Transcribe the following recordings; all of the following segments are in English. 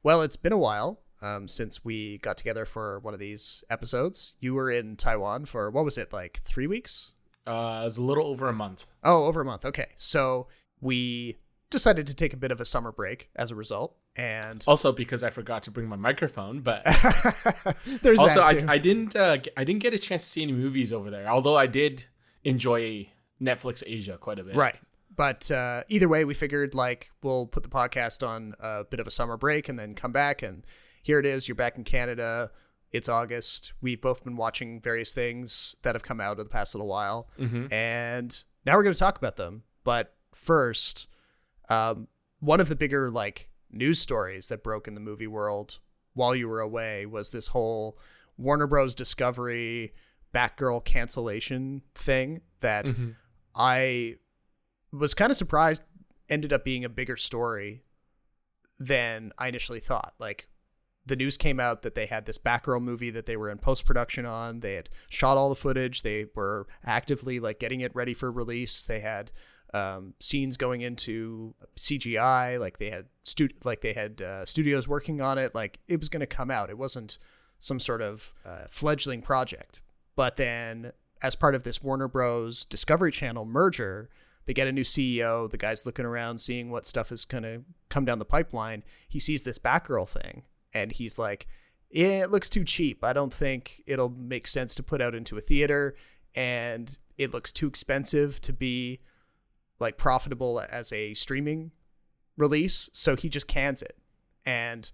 Well, it's been a while since we got together for one of these episodes. You were in Taiwan for, what was it, like 3 weeks? It was a little over a month. Oh, over a month. Okay. So we decided to take a bit of a summer break as a result. And also because I forgot to bring my microphone, but there's also that too. I didn't get a chance to see any movies over there, although I did enjoy Netflix Asia quite a bit. Right. But either way, we figured like we'll put the podcast on a bit of a summer break and then come back. And here it is. You're back in Canada. It's August. We've both been watching various things that have come out of the past little while. Mm-hmm. And now we're going to talk about them. But first, one of the bigger like news stories that broke in the movie world while you were away was this whole Warner Bros. Discovery BATGIRL cancellation thing that Mm-hmm. I was kind of surprised ended up being a bigger story than I initially thought. Like, the news came out that they had this BATGIRL movie that they were in post-production on. They had shot all the footage. They were actively like getting it ready for release. They had scenes going into CGI. Like they had studios working on it. Like it was going to come out. It wasn't some sort of fledgling project. But then, as part of this Warner Bros. Discovery Channel merger, they get a new CEO. The guy's looking around, seeing what stuff is going to come down the pipeline. He sees this BATGIRL thing, and he's like, yeah, it looks too cheap. I don't think it'll make sense to put out into a theater, and it looks too expensive to be like profitable as a streaming release. So he just cans it. And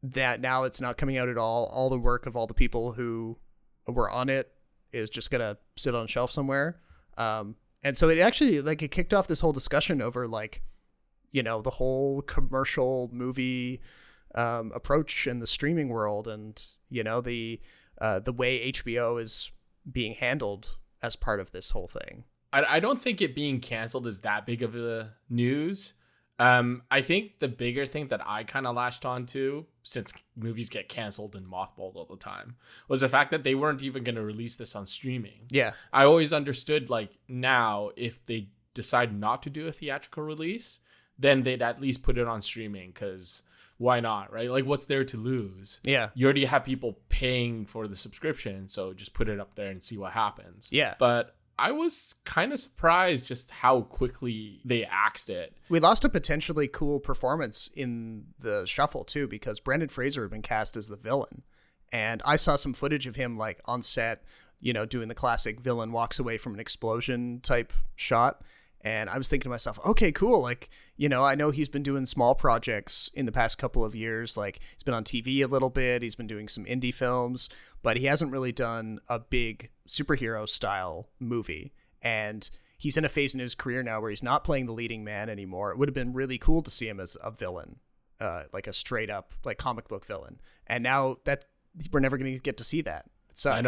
that now it's not coming out at all. All the work of all the people who were on it is just going to sit on a shelf somewhere. And so it actually like it kicked off this whole discussion over like, you know, the whole commercial movie approach in the streaming world, and, you know, the way HBO is being handled as part of this whole thing. I don't think it being canceled is that big of a news. I think the bigger thing that I kind of latched on to, since movies get canceled and mothballed all the time, was the fact that they weren't even going to release this on streaming. Yeah. I always understood, like, now if they decide not to do a theatrical release, then they'd at least put it on streaming, because why not, right? Like, what's there to lose? Yeah. You already have people paying for the subscription, so just put it up there and see what happens. Yeah. But I was kind of surprised just how quickly they axed it. We lost a potentially cool performance in the shuffle too, because Brendan Fraser had been cast as the villain. And I saw some footage of him like on set, you know, doing the classic villain walks away from an explosion type shot. And I was thinking to myself, okay, cool. Like, you know, I know he's been doing small projects in the past couple of years. Like, he's been on TV a little bit. He's been doing some indie films, but he hasn't really done a big superhero style movie. And he's in a phase in his career now where he's not playing the leading man anymore. It would have been really cool to see him as a villain, like a straight up like comic book villain. And now that we're never going to get to see that. It sucks.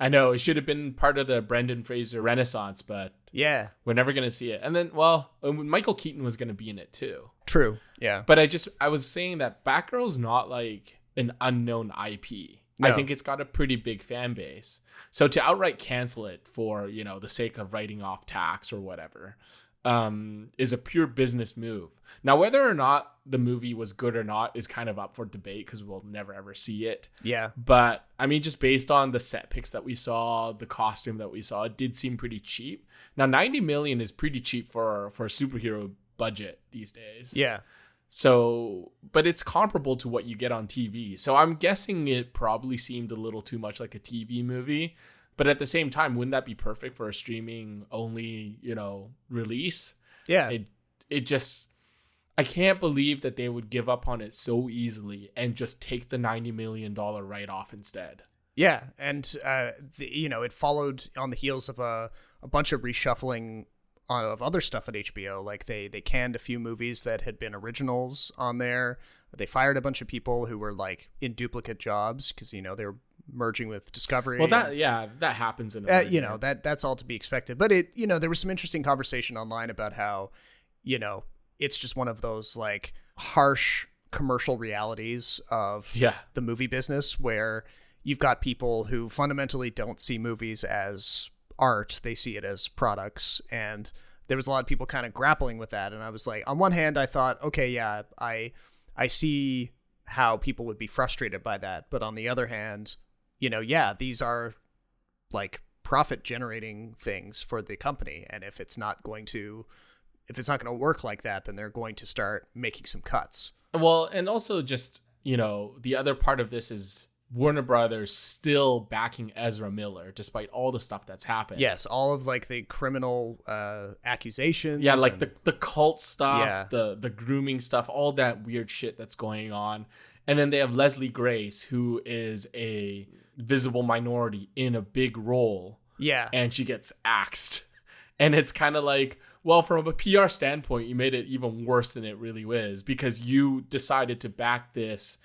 I know. It should have been part of the Brendan Fraser renaissance, but yeah, we're never going to see it. And then, well, Michael Keaton was going to be in it too. True. Yeah. But I was saying that Batgirl's not like an unknown IP. No. I think it's got a pretty big fan base. So to outright cancel it for, you know, the sake of writing off tax or whatever, is a pure business move. Now, whether or not the movie was good or not is kind of up for debate, because we'll never ever see it. Yeah. But I mean, just based on the set pics that we saw, the costume that we saw, it did seem pretty cheap. Now, 90 million is pretty cheap for a superhero budget these days. Yeah. So, but it's comparable to what you get on TV. So I'm guessing it probably seemed a little too much like a TV movie. But at the same time, wouldn't that be perfect for a streaming only, you know, release? Yeah. It just, I can't believe that they would give up on it so easily and just take the $90 million write-off instead. Yeah. And, you know, it followed on the heels of a bunch of reshuffling of other stuff at HBO. Like they canned a few movies that had been originals on there. They fired a bunch of people who were like in duplicate jobs because, you know, they were merging with Discovery. Well, that happens in a you know, that's all to be expected. But it, you know, there was some interesting conversation online about how, you know, it's just one of those like harsh commercial realities of the movie business, where you've got people who fundamentally don't see movies as art, they see it as products. And there was a lot of people kind of grappling with that. And I was like, on one hand, I thought, okay, yeah, I I see how people would be frustrated by that. But on the other hand, yeah, these are like profit generating things for the company. And if it's not going to work like that, then they're going to start making some cuts. Well, and also just, the other part of this is Warner Brothers still backing Ezra Miller despite all the stuff that's happened. Yes, all of like the criminal accusations. Yeah, like the cult stuff, the grooming stuff, all that weird shit that's going on. And then they have Leslie Grace, who is a visible minority in a big role. Yeah. And she gets axed. And it's kind of like, well, from a PR standpoint, you made it even worse than it really was because you decided to back this,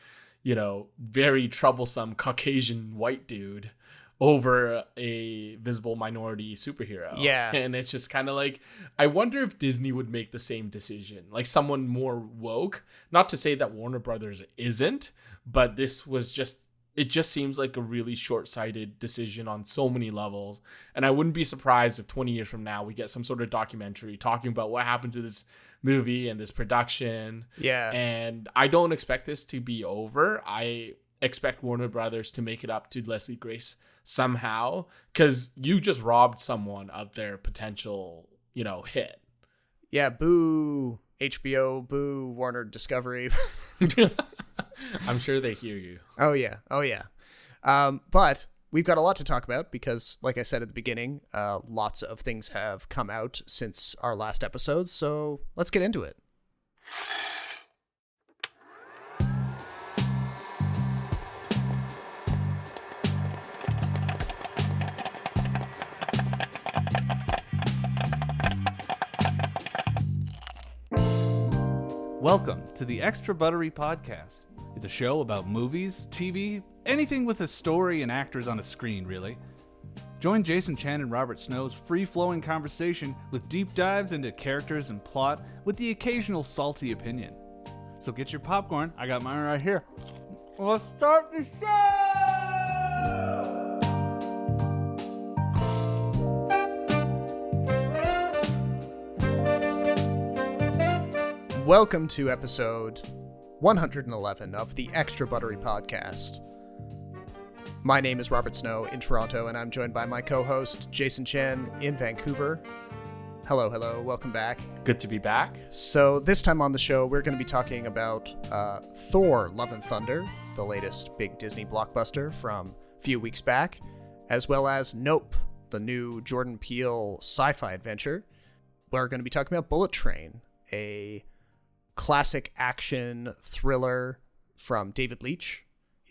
very troublesome Caucasian white dude over a visible minority superhero. Yeah. And it's just kind of like, I wonder if Disney would make the same decision, like someone more woke. Not to say that Warner Brothers isn't, but it just seems like a really short-sighted decision on so many levels. And I wouldn't be surprised if 20 years from now we get some sort of documentary talking about what happened to this movie and this production. Yeah. And I don't expect this to be over. I expect Warner Brothers to make it up to Leslie Grace somehow, because you just robbed someone of their potential, hit. Yeah, boo HBO, boo Warner Discovery. I'm sure they hear you. Oh yeah. But we've got a lot to talk about because, like I said at the beginning, lots of things have come out since our last episode. So let's get into it. Welcome to the Extra Buttery Podcast. It's a show about movies, TV, anything with a story and actors on a screen, really. Join Jason Chan and Robert Snow's free-flowing conversation with deep dives into characters and plot with the occasional salty opinion. So get your popcorn, I got mine right here. Let's start the show! Welcome to episode 111 of the Extra Buttery Podcast. My name is Robert Snow in Toronto, and I'm joined by my co-host, Jason Chen, in Vancouver. Hello, welcome back. Good to be back. So this time on the show, we're going to be talking about Thor, Love and Thunder, the latest big Disney blockbuster from a few weeks back, as well as Nope, the new Jordan Peele sci-fi adventure. We're going to be talking about Bullet Train, a classic action thriller from David Leitch.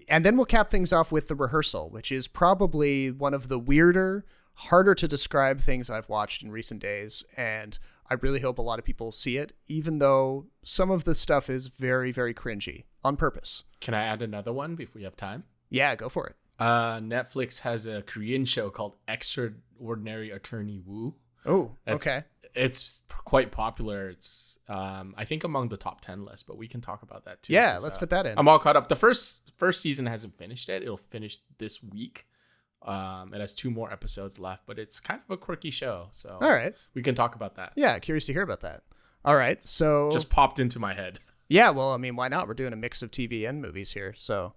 And then we'll cap things off with The Rehearsal, which is probably one of the weirder, harder to describe things I've watched in recent days. And I really hope a lot of people see it, even though some of the stuff is very, very cringy on purpose. Can I add another one if we have time? Yeah, go for it. Netflix has a Korean show called Extraordinary Attorney Woo. Oh, okay. It's quite popular. It's I think among the top 10 list, but we can talk about that too. Yeah, let's fit that in. I'm all caught up. The first season hasn't finished yet. It'll finish this week. It has 2 more episodes left, but it's kind of a quirky show. So all right, we can talk about that. Yeah, curious to hear about that. All right, so just popped into my head. Yeah, well, I mean, why not? We're doing a mix of TV and movies here. So,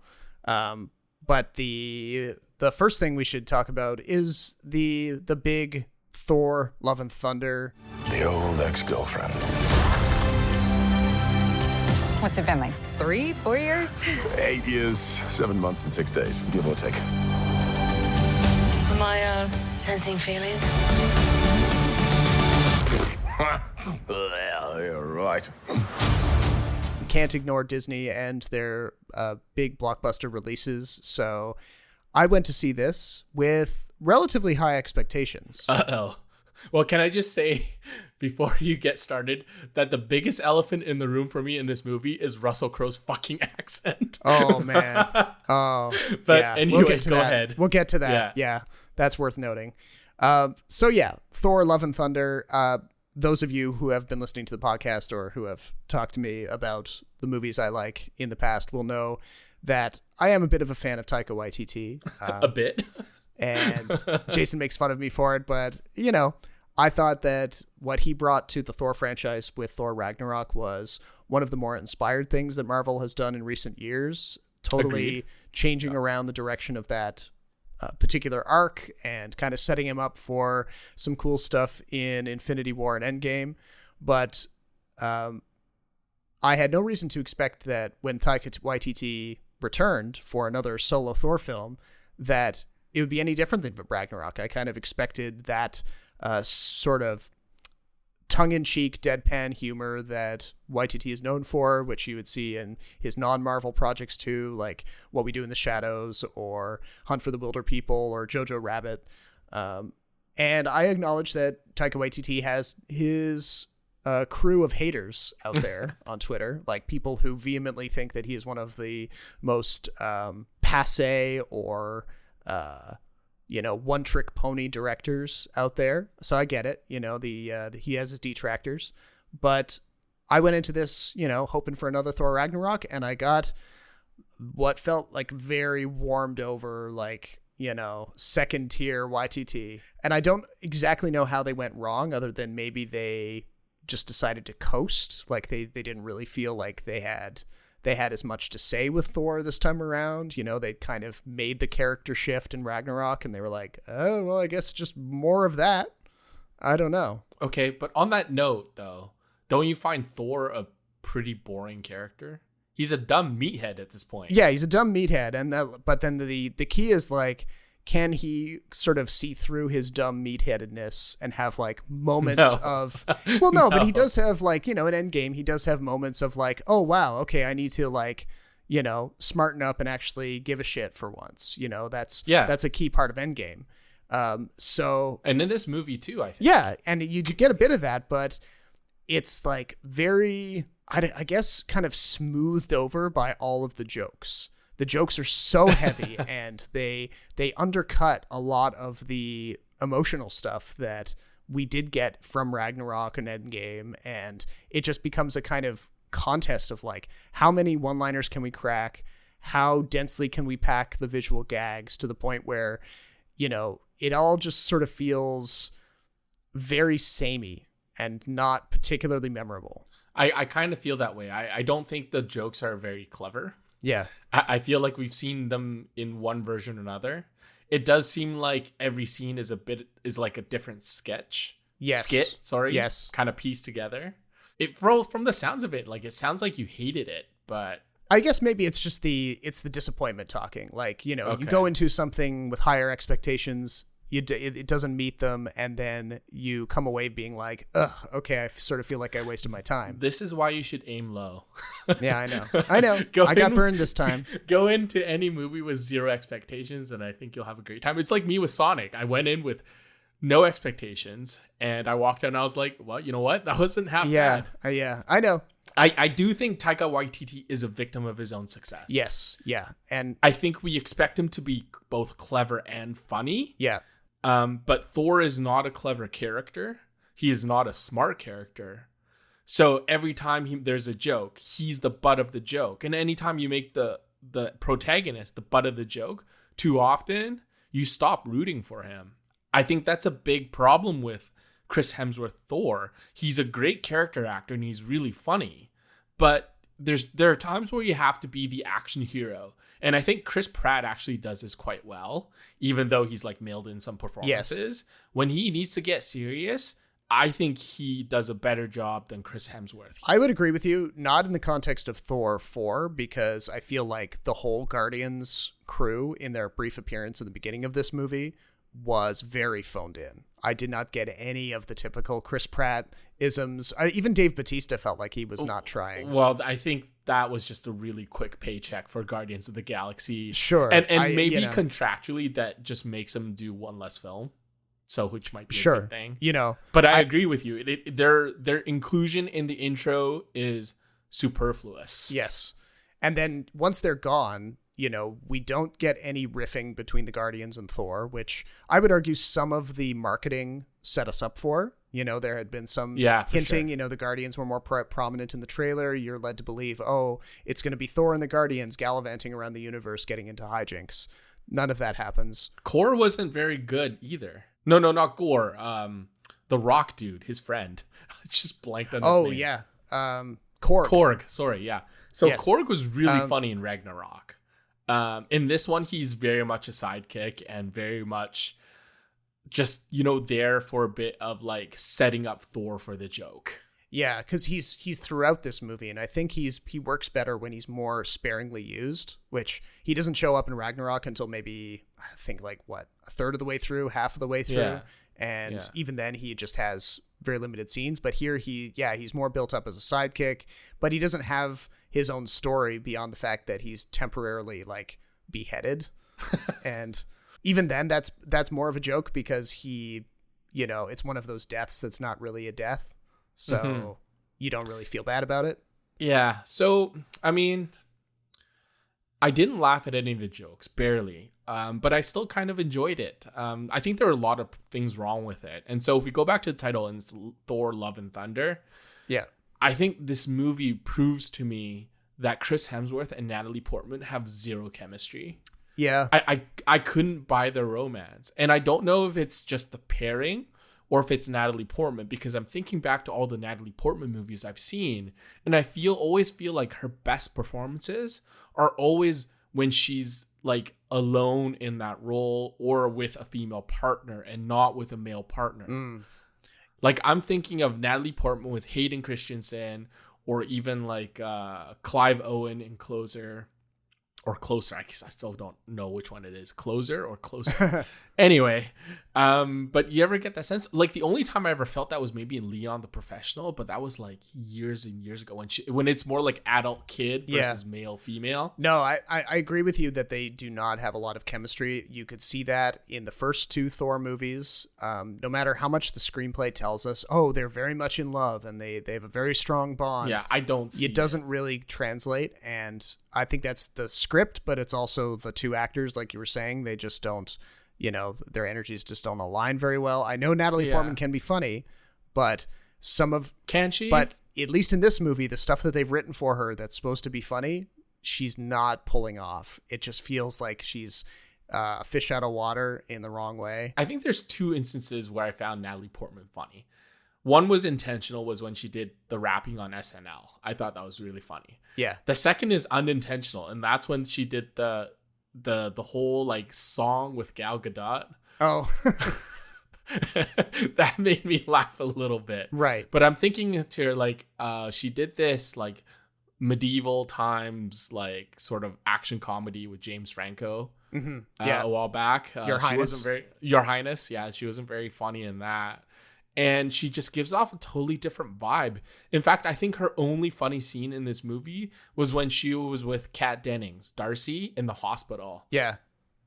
but the first thing we should talk about is the big Thor, Love and Thunder. The old ex-girlfriend. What's it been, like 3-4 years? 8 years, 7 months and 6 days, give or take. Am I sensing feelings? Well, you're right. We can't ignore Disney and their big blockbuster releases, so I went to see this with relatively high expectations. Uh-oh. Well, can I just say, before you get started, that the biggest elephant in the room for me in this movie is Russell Crowe's fucking accent. Oh, man. Oh, but yeah. Anyway, go ahead. We'll get to that. Yeah, that's worth noting. So yeah, Thor, Love and Thunder. Those of you who have been listening to the podcast or who have talked to me about the movies I like in the past will know that I am a bit of a fan of Taika Waititi. A bit. And Jason makes fun of me for it, but I thought that what he brought to the Thor franchise with Thor Ragnarok was one of the more inspired things that Marvel has done in recent years. Totally Agreed. changing around the direction of that particular arc and kind of setting him up for some cool stuff in Infinity War and Endgame. But I had no reason to expect that when Taika Waititi returned for another solo Thor film, that it would be any different than Ragnarok. I kind of expected that sort of tongue-in-cheek, deadpan humor that Waititi is known for, which you would see in his non-Marvel projects too, like What We Do in the Shadows or Hunt for the Wilder People or Jojo Rabbit. And I acknowledge that Taika Waititi has his crew of haters out there on Twitter, like people who vehemently think that he is one of the most passe or one-trick pony directors out there. So I get it. He has his detractors. But I went into this, hoping for another Thor Ragnarok, and I got what felt like very warmed over, like, second tier YTT. And I don't exactly know how they went wrong, other than maybe they just decided to coast. Like they didn't really feel like they had as much to say with Thor this time around. They kind of made the character shift in Ragnarok, and they were like, oh, well, I guess just more of that. I don't know. Okay, but on that note, though, don't you find Thor a pretty boring character? He's a dumb meathead at this point. Yeah, he's a dumb meathead, but then the key is, like, can he sort of see through his dumb meatheadedness and have, like, moments of... Well, no, but he does have, like, in Endgame, he does have moments of, like, oh, wow, okay, I need to, like, smarten up and actually give a shit for once. That's a key part of Endgame. And in this movie, too, I think. Yeah, and you get a bit of that, but it's, like, very, I guess, kind of smoothed over by all of the jokes. The jokes are so heavy, and they undercut a lot of the emotional stuff that we did get from Ragnarok and Endgame, and it just becomes a kind of contest of, like, how many one-liners can we crack? How densely can we pack the visual gags to the point where, it all just sort of feels very samey and not particularly memorable. I kind of feel that way. I don't think the jokes are very clever. Yeah. I feel like we've seen them in one version or another. It does seem like every scene is like a different sketch. Yes. Skit, sorry. Yes. Kind of pieced together. From the sounds of it, like, it sounds like you hated it, but I guess maybe it's just the disappointment talking. Like, you go into something with higher expectations, it doesn't meet them, and then you come away being like, ugh, okay, I sort of feel like I wasted my time. This is why you should aim low. Yeah, I know. I got burned this time. Go into any movie with zero expectations, and I think you'll have a great time. It's like me with Sonic. I went in with no expectations, and I walked out and I was like, well, you know what? That wasn't half bad. Yeah, I know. I do think Taika Waititi is a victim of his own success. Yes, yeah. And I think we expect him to be both clever and funny. Yeah. But Thor is not a clever character. He is not a smart character. So every time there's a joke, he's the butt of the joke. And anytime you make the protagonist the butt of the joke too often, you stop rooting for him. I think that's a big problem with Chris Hemsworth Thor. He's a great character actor and he's really funny. But there are times where you have to be the action hero. And I think Chris Pratt actually does this quite well, even though he's, like, mailed in some performances. Yes. When he needs to get serious, I think he does a better job than Chris Hemsworth. I would agree with you, not in the context of Thor 4, because I feel like the whole Guardians crew in their brief appearance in the beginning of this movie was very phoned in. I did not get any of the typical Chris Pratt isms. Even Dave Bautista felt like he was not trying. Well, I think that was just a really quick paycheck for Guardians of the Galaxy. Sure. And maybe contractually that just makes him do one less film. So, which might be a good thing. But I agree with you. Their inclusion in the intro is superfluous. Yes. And then once they're gone, we don't get any riffing between the Guardians and Thor, which I would argue some of the marketing set us up for. There had been some hinting, sure. The Guardians were more prominent in the trailer. You're led to believe, oh, it's going to be Thor and the Guardians gallivanting around the universe, getting into hijinks. None of that happens. Gore wasn't very good either. No, not Gore. The Rock dude, his friend. I just blanked on his name. Oh, yeah. Korg. Sorry, yeah. So Yes. Korg was really funny in Ragnarok. In this one, he's very much a sidekick and very much just, there for a bit of like setting up Thor for the joke. Yeah, because he's throughout this movie, and I think he works better when he's more sparingly used, which he doesn't show up in Ragnarok until maybe, I think, like, what, a third of the way through, half of the way through. Yeah. And even then, he just has very limited scenes. But here, he's more built up as a sidekick, but he doesn't have his own story beyond the fact that he's temporarily, like, beheaded. And even then, that's more of a joke because he, it's one of those deaths that's not really a death. So you don't really feel bad about it. Yeah. So, I mean, I didn't laugh at any of the jokes, barely. But I still kind of enjoyed it. I think there are a lot of things wrong with it. And so if we go back to the title and it's Thor, Love and Thunder. Yeah. I think this movie proves to me that Chris Hemsworth and Natalie Portman have zero chemistry. Yeah. I couldn't buy their romance. And I don't know if it's just the pairing or if it's Natalie Portman, because I'm thinking back to all the Natalie Portman movies I've seen, and I always feel like her best performances are always when she's like alone in that role or with a female partner and not with a male partner. Like I'm thinking of Natalie Portman with Hayden Christensen, or even like Clive Owen in Closer. Or Closer, I guess I still don't know which one it is, Closer or Closer. Anyway, but you ever get that sense? Like the only time I ever felt that was maybe in Leon the Professional, but that was like years and years ago when it's more like adult kid versus male female. No, I agree with you that they do not have a lot of chemistry. You could see that in the first two Thor movies. No matter how much the screenplay tells us, oh, they're very much in love and they have a very strong bond. Yeah, I don't see it. Doesn't really translate, and I think that's the script, but it's also the two actors, like you were saying. They just don't, their energies just don't align very well. I know Natalie Portman can be funny, but can she? But at least in this movie, the stuff that they've written for her that's supposed to be funny, she's not pulling off. It just feels like she's a fish out of water in the wrong way. I think there's two instances where I found Natalie Portman funny. One was intentional, was when she did the rapping on SNL. I thought that was really funny. Yeah. The second is unintentional, and that's when she did the whole like song with Gal Gadot. Oh. That made me laugh a little bit. Right. But I'm thinking to her like she did this like medieval times like sort of action comedy with James Franco a while back. Your Highness. Your Highness. Yeah, she wasn't very funny in that. And she just gives off a totally different vibe. In fact, I think her only funny scene in this movie was when she was with Kat Dennings, Darcy, in the hospital. Yeah.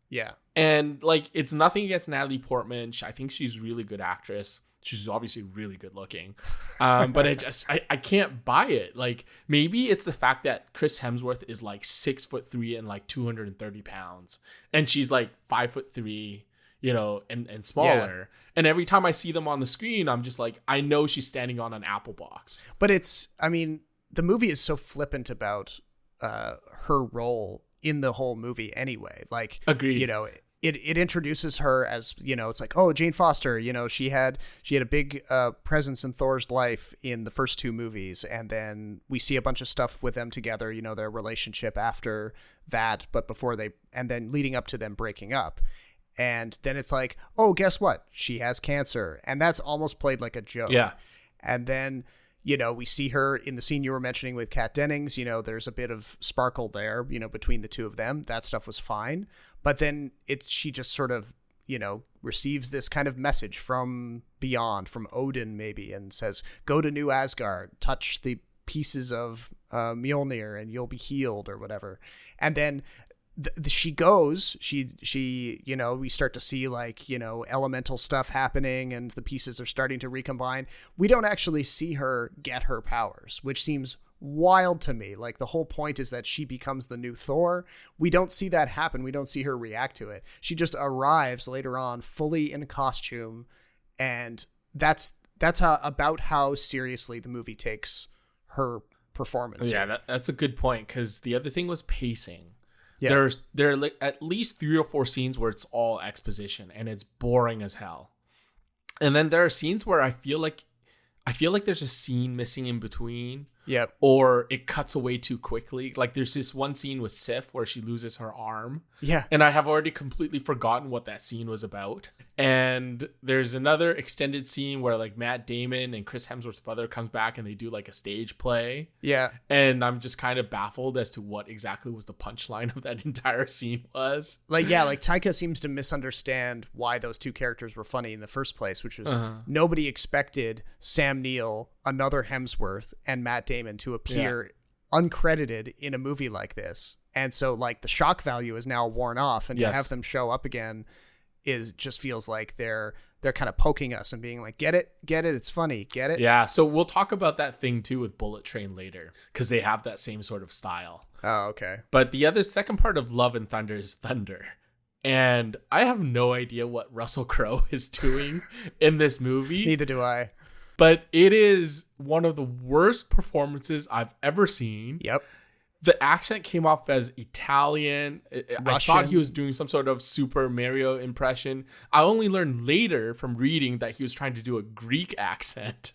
Yeah. And like, it's nothing against Natalie Portman. I think she's a really good actress. She's obviously really good looking. But I can't buy it. Like, maybe it's the fact that Chris Hemsworth is like 6'3" and like 230 pounds. And she's like 5'3", and smaller. Yeah. And every time I see them on the screen, I'm just like, I know she's standing on an apple box. But the movie is so flippant about her role in the whole movie anyway. Like, agreed. It introduces her as, it's like, oh, Jane Foster, she had a big presence in Thor's life in the first two movies. And then we see a bunch of stuff with them together, their relationship after that, and then leading up to them breaking up. And then it's like, oh, guess what? She has cancer. And that's almost played like a joke. Yeah. And then, we see her in the scene you were mentioning with Kat Dennings. There's a bit of sparkle there, between the two of them. That stuff was fine. But then she just sort of, receives this kind of message from beyond, from Odin maybe, and says, go to New Asgard, touch the pieces of Mjolnir and you'll be healed or whatever. And then she goes, we start to see like, elemental stuff happening and the pieces are starting to recombine. We don't actually see her get her powers, which seems wild to me. Like the whole point is that she becomes the new Thor. We don't see that happen. We don't see her react to it. She just arrives later on fully in costume. And that's about how seriously the movie takes her performance. Yeah, that's a good point. Because the other thing was pacing. Yeah. There are like at least 3 or 4 scenes where it's all exposition and it's boring as hell. And then there are scenes where I feel like there's a scene missing in between, Yep. Or it cuts away too quickly. Like there's this one scene with Sif where she loses her arm. Yeah. And I have already completely forgotten what that scene was about. And there's another extended scene where like Matt Damon and Chris Hemsworth's brother comes back and they do like a stage play. Yeah. And I'm just kind of baffled as to what exactly was the punchline of that entire scene was. Like, yeah, like Taika seems to misunderstand why those two characters were funny in the first place, which was nobody expected Sam Neill, another Hemsworth, and Matt Damon to appear uncredited in a movie like this. And so like the shock value is now worn off, and to have them show up again just feels like they're kind of poking us and being like, get it, it's funny, get it. Yeah, so we'll talk about that thing too with Bullet Train later, because they have that same sort of style. Oh, okay. But the second part of Love and Thunder is Thunder. And I have no idea what Russell Crowe is doing in this movie. Neither do I. But it is one of the worst performances I've ever seen. Yep. The accent came off as Italian. I thought he was doing some sort of Super Mario impression. I only learned later from reading that he was trying to do a Greek accent.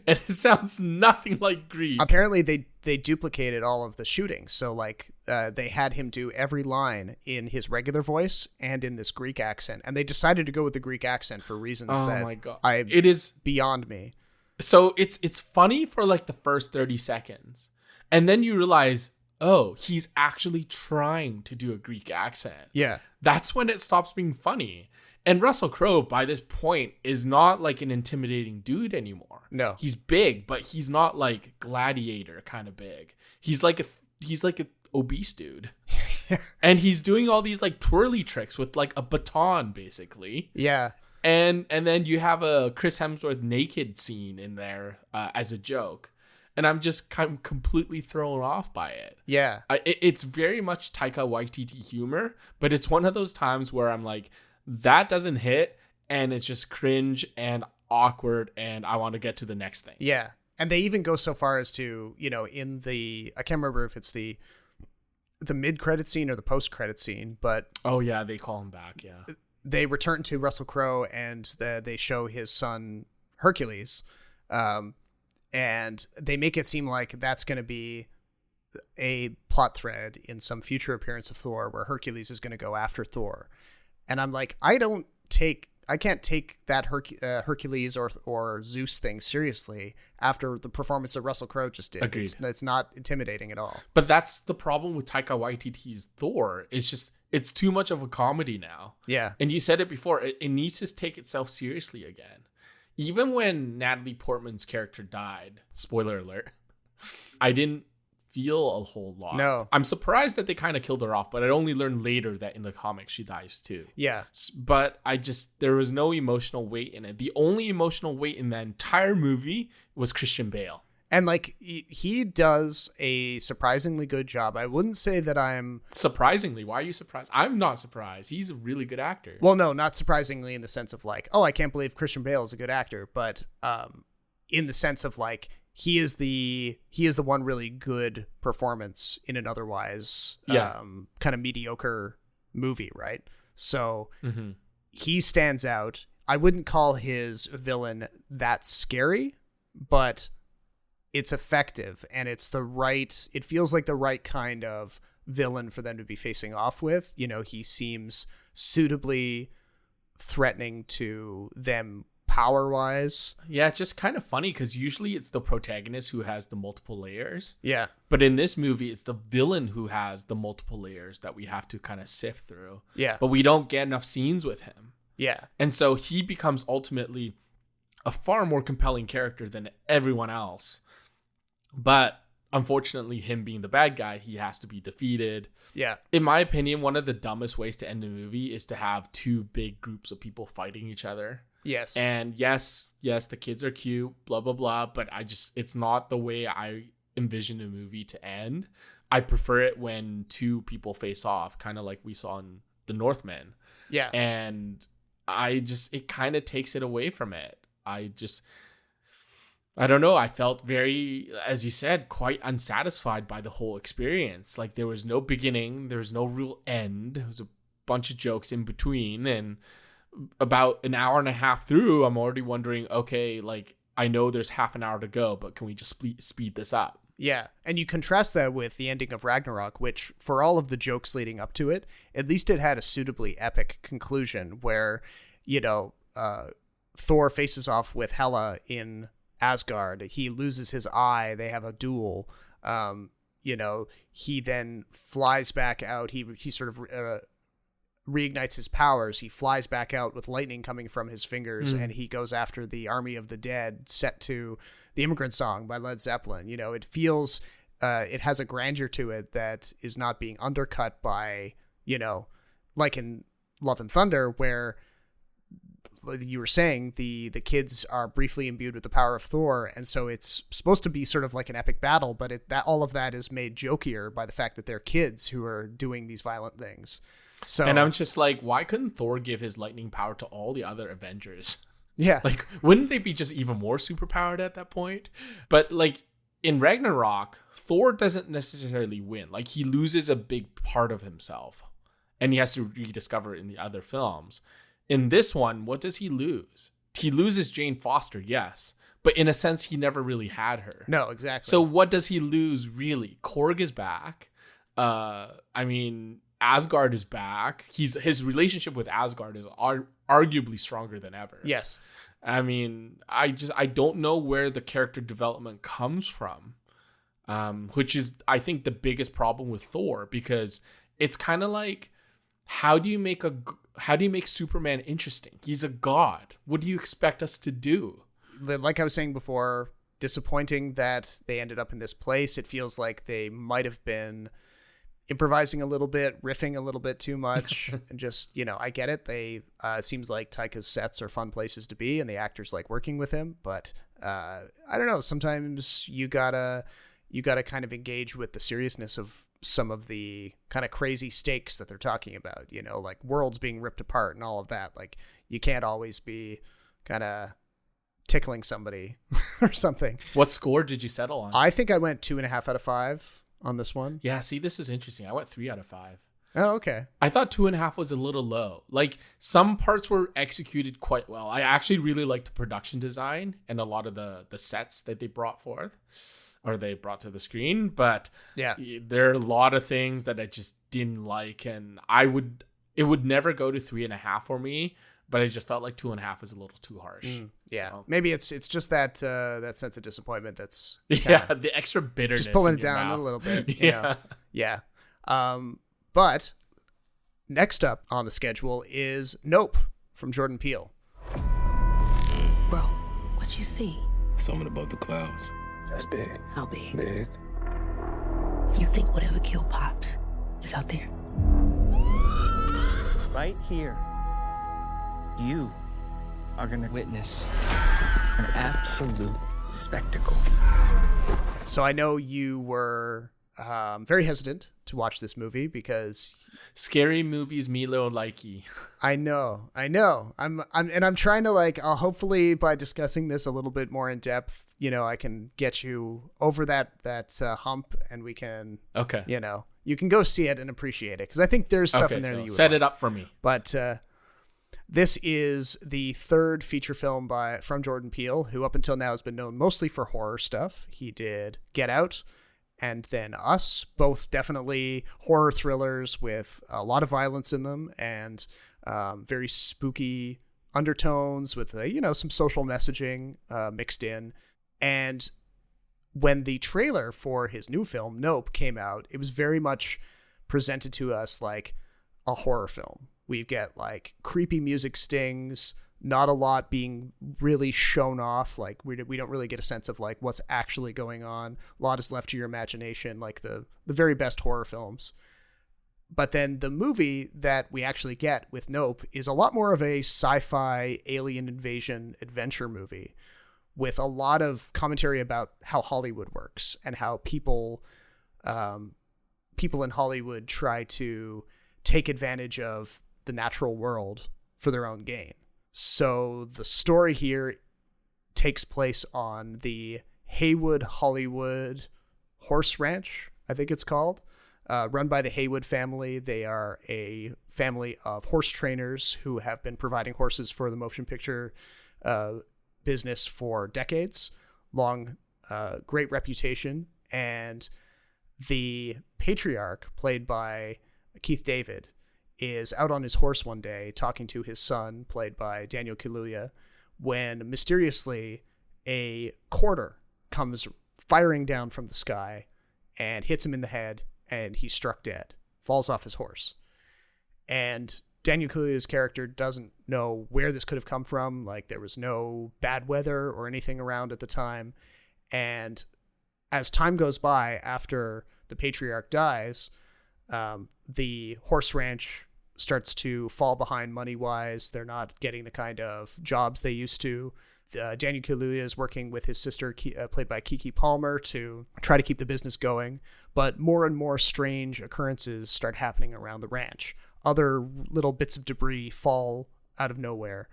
And it sounds nothing like Greek. Apparently they duplicated all of the shooting. So like they had him do every line in his regular voice and in this Greek accent. And they decided to go with the Greek accent for reasons my God. It is beyond me. So it's funny for like the first 30 seconds. And then you realize, oh, he's actually trying to do a Greek accent. Yeah. That's when it stops being funny. And Russell Crowe, by this point, is not like an intimidating dude anymore. No. He's big, but he's not like Gladiator kind of big. He's like a obese dude. And he's doing all these like twirly tricks with like a baton, basically. Yeah. And then you have a Chris Hemsworth naked scene in there as a joke. And I'm just kind of completely thrown off by it. Yeah. It's very much Taika Waititi humor, but it's one of those times where I'm like, that doesn't hit, and it's just cringe and awkward, and I want to get to the next thing. Yeah. And they even go so far as to, in the, I can't remember if it's the mid-credit scene or the post-credit scene, but... Oh, yeah, they call him back, yeah. They return to Russell Crowe, and they show his son, Hercules, and they make it seem like that's going to be a plot thread in some future appearance of Thor where Hercules is going to go after Thor. And I'm like, I can't take that Hercules or Zeus thing seriously after the performance that Russell Crowe just did. Agreed. It's not intimidating at all. But that's the problem with Taika Waititi's Thor. It's too much of a comedy now. Yeah. And you said it before, it needs to take itself seriously again. Even when Natalie Portman's character died, spoiler alert, I didn't feel a whole lot. No. I'm surprised that they kind of killed her off, but I only learned later that in the comics she dies too. Yeah. But there was no emotional weight in it. The only emotional weight in that entire movie was Christian Bale. And like he does a surprisingly good job. I wouldn't say that I'm surprisingly. Why are you surprised? I'm not surprised. He's a really good actor. Well, no, not surprisingly in the sense of like, oh, I can't believe Christian Bale is a good actor, but in the sense of like he is the one really good performance in an otherwise kind of mediocre movie, right? So he stands out. I wouldn't call his villain that scary, but it's effective, and it feels like the right kind of villain for them to be facing off with. He seems suitably threatening to them power-wise. Yeah, it's just kind of funny because usually it's the protagonist who has the multiple layers. Yeah. But in this movie, it's the villain who has the multiple layers that we have to kind of sift through. Yeah. But we don't get enough scenes with him. Yeah. And so he becomes ultimately a far more compelling character than everyone else. But unfortunately, him being the bad guy, he has to be defeated. Yeah. In my opinion, one of the dumbest ways to end a movie is to have two big groups of people fighting each other. Yes. And yes, the kids are cute, blah, blah, blah. But it's not the way I envision a movie to end. I prefer it when two people face off, kind of like we saw in The Northman. Yeah. And it kind of takes it away from it. I don't know. I felt very, as you said, quite unsatisfied by the whole experience. Like there was no beginning, there was no real end. It was a bunch of jokes in between. And about an hour and a half through, I'm already wondering, okay, like, I know there's half an hour to go, but can we just speed this up? Yeah, and you contrast that with the ending of Ragnarok, which, for all of the jokes leading up to it, at least it had a suitably epic conclusion where, Thor faces off with Hela in Asgard. He loses his eye. They have a duel. He then flies back out. He sort of reignites his powers. He flies back out with lightning coming from his fingers, and he goes after the army of the dead, set to the Immigrant Song by Led Zeppelin. It feels, it has a grandeur to it that is not being undercut by, like in Love and Thunder, where you were saying the kids are briefly imbued with the power of Thor, and so it's supposed to be sort of like an epic battle, but all of that is made jokier by the fact that they're kids who are doing these violent things. So, and I'm just like, why couldn't Thor give his lightning power to all the other Avengers? Yeah. Like, wouldn't they be just even more superpowered at that point? But like in Ragnarok, Thor doesn't necessarily win. Like, he loses a big part of himself, and he has to rediscover it in the other films. In this one, what does he lose? He loses Jane Foster, yes, but in a sense, he never really had her. No, exactly. So what does he lose, really? Korg is back. Asgard is back. His relationship with Asgard is arguably stronger than ever. Yes. I don't know where the character development comes from, which is, I think, the biggest problem with Thor, because it's kind of like, how do you make Superman interesting? He's a god. What do you expect us to do? Like I was saying before, disappointing that they ended up in this place. It feels like they might have been improvising a little bit, riffing a little bit too much, and just, I get it. They seems like Taika's sets are fun places to be, and the actors like working with him. But I don't know. Sometimes you gotta kind of engage with the seriousness of some of the kind of crazy stakes that they're talking about. Like worlds being ripped apart and all of that. Like, you can't always be kind of tickling somebody or something. What score did you settle on? I think I went 2.5 out of 5 on this one. Yeah, see, this is interesting. I went 3 out of 5. Oh, okay. I thought 2.5 was a little low. Like, some parts were executed quite well. I actually really liked the production design and a lot of the sets that they brought forth, or they brought to the screen. But yeah, there are a lot of things that I just didn't like, and it would never go to 3.5 for me. But I just felt like 2.5 is a little too harsh. Yeah, maybe it's just that sense of disappointment that's the extra bitterness, just pulling it down a little bit. Yeah. But next up on the schedule is Nope from Jordan Peele. Bro, what you see? Something above the clouds. That's big. How big? Big. You think whatever killed Pops is out there? Right here, you are going to witness an absolute spectacle. So I know you were very hesitant to watch this movie because scary movies Milo likey. I know. I'm trying to hopefully by discussing this a little bit more in depth, I can get you over that hump, and we can you can go see it and appreciate it, because I think there's stuff in there that you would set like. It up for me. But this is the third feature film from Jordan Peele, who up until now has been known mostly for horror stuff. He did Get Out and then Us, both definitely horror thrillers with a lot of violence in them and very spooky undertones with some social messaging mixed in. And when the trailer for his new film Nope came out, it was very much presented to us like a horror film. We get like creepy music stings, not a lot being really shown off. Like we don't really get a sense of like what's actually going on. A lot is left to your imagination, like the very best horror films. But then the movie that we actually get with Nope is a lot more of a sci-fi alien invasion adventure movie with a lot of commentary about how Hollywood works and how people in Hollywood try to take advantage of the natural world for their own gain. So the story here takes place on the Haywood Hollywood Horse Ranch, I think it's called, run by the Haywood family. They are a family of horse trainers who have been providing horses for the motion picture business for decades, great reputation, and the patriarch, played by Keith David, is out on his horse one day talking to his son, played by Daniel Kaluuya, when mysteriously a quarter comes firing down from the sky and hits him in the head, and he's struck dead, falls off his horse. And Daniel Kaluuya's character doesn't know where this could have come from. Like, there was no bad weather or anything around at the time. And as time goes by, after the patriarch dies, the horse ranch starts to fall behind money-wise. They're not getting the kind of jobs they used to. Daniel Kaluuya is working with his sister, played by Keke Palmer, to try to keep the business going. But more and more strange occurrences start happening around the ranch. Other little bits of debris fall out of nowhere.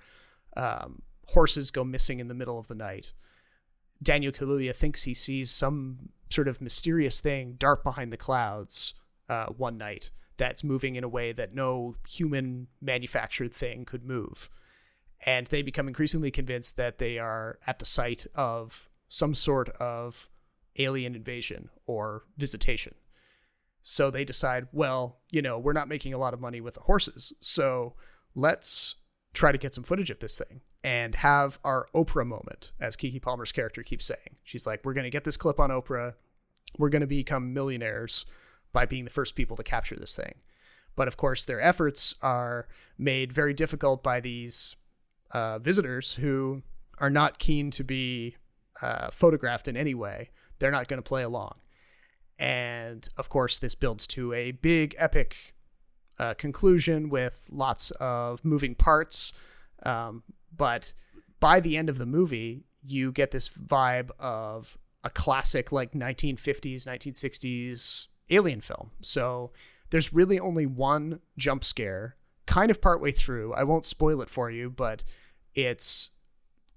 Horses go missing in the middle of the night. Daniel Kaluuya thinks he sees some sort of mysterious thing dart behind the clouds one night that's moving in a way that no human manufactured thing could move. And they become increasingly convinced that they are at the site of some sort of alien invasion or visitation. So they decide, well, we're not making a lot of money with the horses, so let's try to get some footage of this thing and have our Oprah moment, as Keke Palmer's character keeps saying. She's like, we're going to get this clip on Oprah. We're going to become millionaires by being the first people to capture this thing. But of course, their efforts are made very difficult by these visitors who are not keen to be photographed in any way. They're not going to play along. And of course, this builds to a big, epic conclusion with lots of moving parts. But by the end of the movie, you get this vibe of a classic, like 1950s, 1960s alien film. So there's really only one jump scare kind of partway through. I won't spoil it for you, but it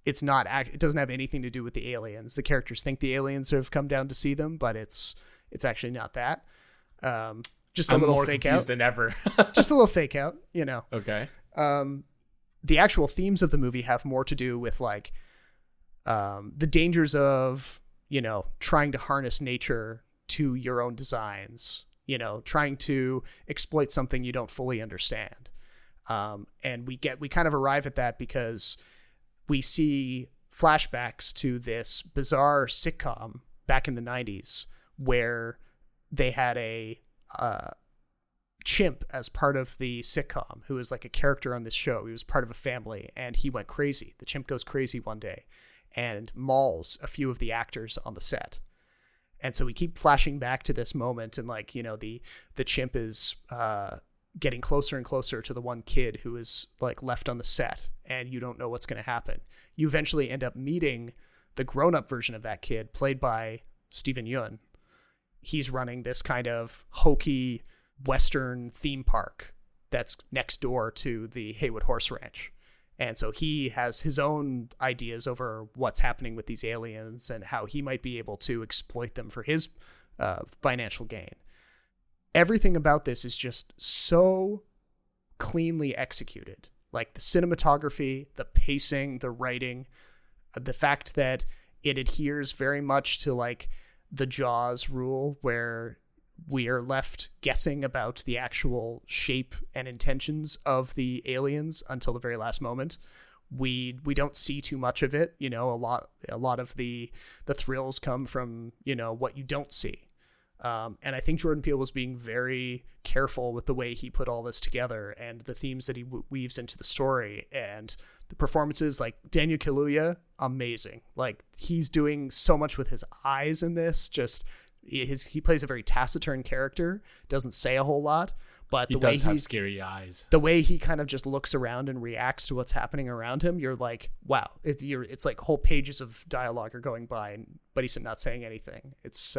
doesn't have anything to do with the aliens. The characters think the aliens have come down to see them, but it's actually not that. Just a little more fake confused out than ever. Just a little fake out, Okay. The actual themes of the movie have more to do with like the dangers of, trying to harness nature to your own designs, trying to exploit something you don't fully understand. And we kind of arrive at that because we see flashbacks to this bizarre sitcom back in the 90s where they had a chimp as part of the sitcom who was like a character on this show. He was part of a family and he went crazy. The chimp goes crazy one day and mauls a few of the actors on the set. And so we keep flashing back to this moment, and like, the chimp is getting closer and closer to the one kid who is like left on the set, and you don't know what's going to happen. You eventually end up meeting the grown-up version of that kid, played by Steven Yeun. He's running this kind of hokey Western theme park that's next door to the Haywood Horse Ranch. And so he has his own ideas over what's happening with these aliens and how he might be able to exploit them for his financial gain. Everything about this is just so cleanly executed. Like the cinematography, the pacing, the writing, the fact that it adheres very much to like the Jaws rule, where we are left guessing about the actual shape and intentions of the aliens until the very last moment. We don't see too much of it. A lot of the thrills come from, what you don't see. And I think Jordan Peele was being very careful with the way he put all this together and the themes that he weaves into the story, and the performances. Like Daniel Kaluuya, amazing. Like he's doing so much with his eyes in this. Just he plays a very taciturn character, doesn't say a whole lot, but he does have scary eyes. The way he kind of just looks around and reacts to what's happening around him, you're like, wow, it's like whole pages of dialogue are going by, but he's not saying anything. It's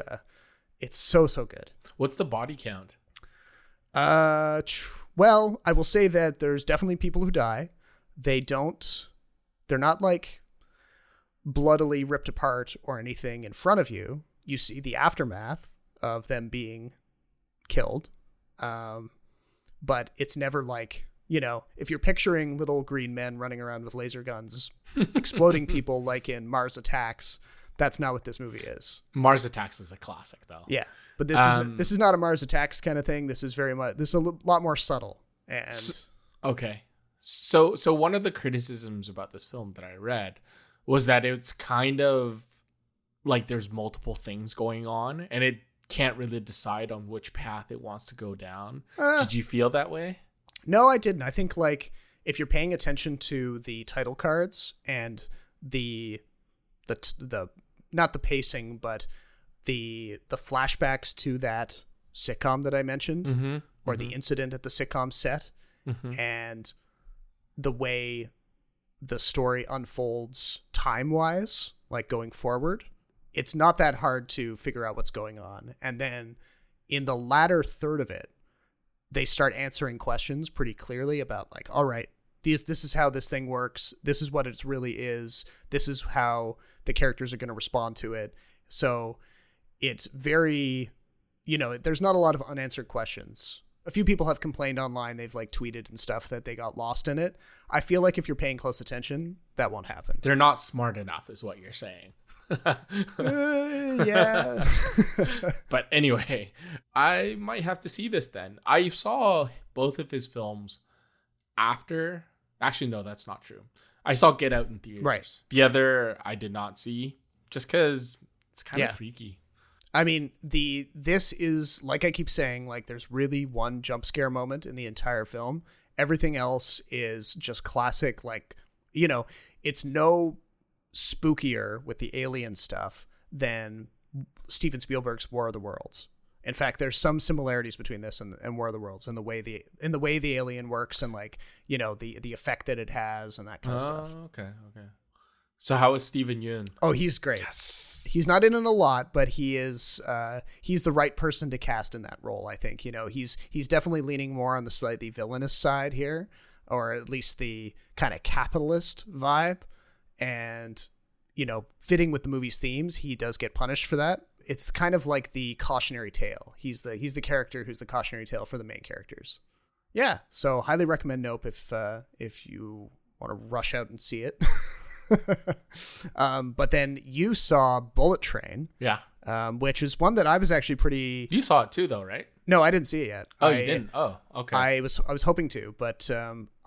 so good. What's the body count? Well, I will say that there's definitely people who die. They're not like bloodily ripped apart or anything in front of you. You see the aftermath of them being killed. But it's never like, You know, if you're picturing little green men running around with laser guns, exploding people like in Mars Attacks, that's not what this movie is. Mars Attacks is a classic, though. Yeah, but this is not a Mars Attacks kind of thing. This is a lot more subtle. And okay, so one of the criticisms about this film that I read was that it's kind of like there's multiple things going on, and it can't really decide on which path it wants to go down. Did you feel that way? No, I didn't. I think like if you're paying attention to the title cards and the not the pacing, but the flashbacks to that sitcom that I mentioned, or the incident at the sitcom set, and the way the story unfolds time-wise, like going forward, it's not that hard to figure out what's going on. And then in the latter third of it, they start answering questions pretty clearly about like, all right, this is how this thing works. This is what it really is. This is how the characters are going to respond to it. So it's very, you know, there's not a lot of unanswered questions. A few people have complained online. They've like tweeted and stuff that they got lost in it. I feel like if you're paying close attention, that won't happen. They're not smart enough is what you're saying. Yeah. But anyway, I might have to see this then. I saw both of his films after. Actually, no, that's not true. I saw Get Out in theaters. Right. The other I did not see just because it's kind of freaky. I mean, this is, like I keep saying, like there's really one jump scare moment in the entire film. Everything else is just classic, like, you know, it's no spookier with the alien stuff than Steven Spielberg's War of the Worlds. In fact, there's some similarities between this and War of the Worlds in the way the alien works and like, you know, the effect that it has and that kind of stuff. Okay. So how is Steven Yeun? Oh, he's great. Yes. He's not in it a lot, but he is he's the right person to cast in that role, I think. You know, he's definitely leaning more on the slightly villainous side here, or at least the kind of capitalist vibe. And, you know, fitting with the movie's themes, he does get punished for that. It's kind of like the cautionary tale. He's the character who's the cautionary tale for the main characters. Yeah, so highly recommend Nope if you want to rush out and see it. But then you saw Bullet Train. Yeah. Which is one that I was actually pretty... You saw it too, though, right? No, I didn't see it yet. Oh, you didn't? Oh, okay. I was hoping to, but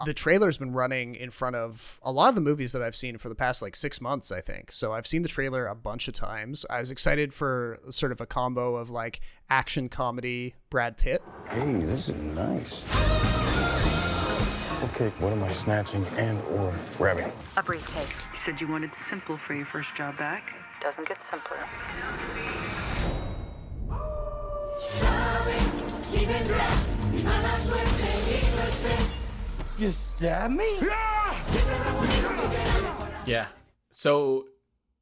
the trailer's been running in front of a lot of the movies that I've seen for the past like 6 months, I think. So I've seen the trailer a bunch of times. I was excited for sort of a combo of like action comedy Brad Pitt. Hey, this is nice. Okay, what am I snatching and or grabbing? A briefcase. You said you wanted simple for your first job back. Doesn't get simpler. You stab me? Yeah. So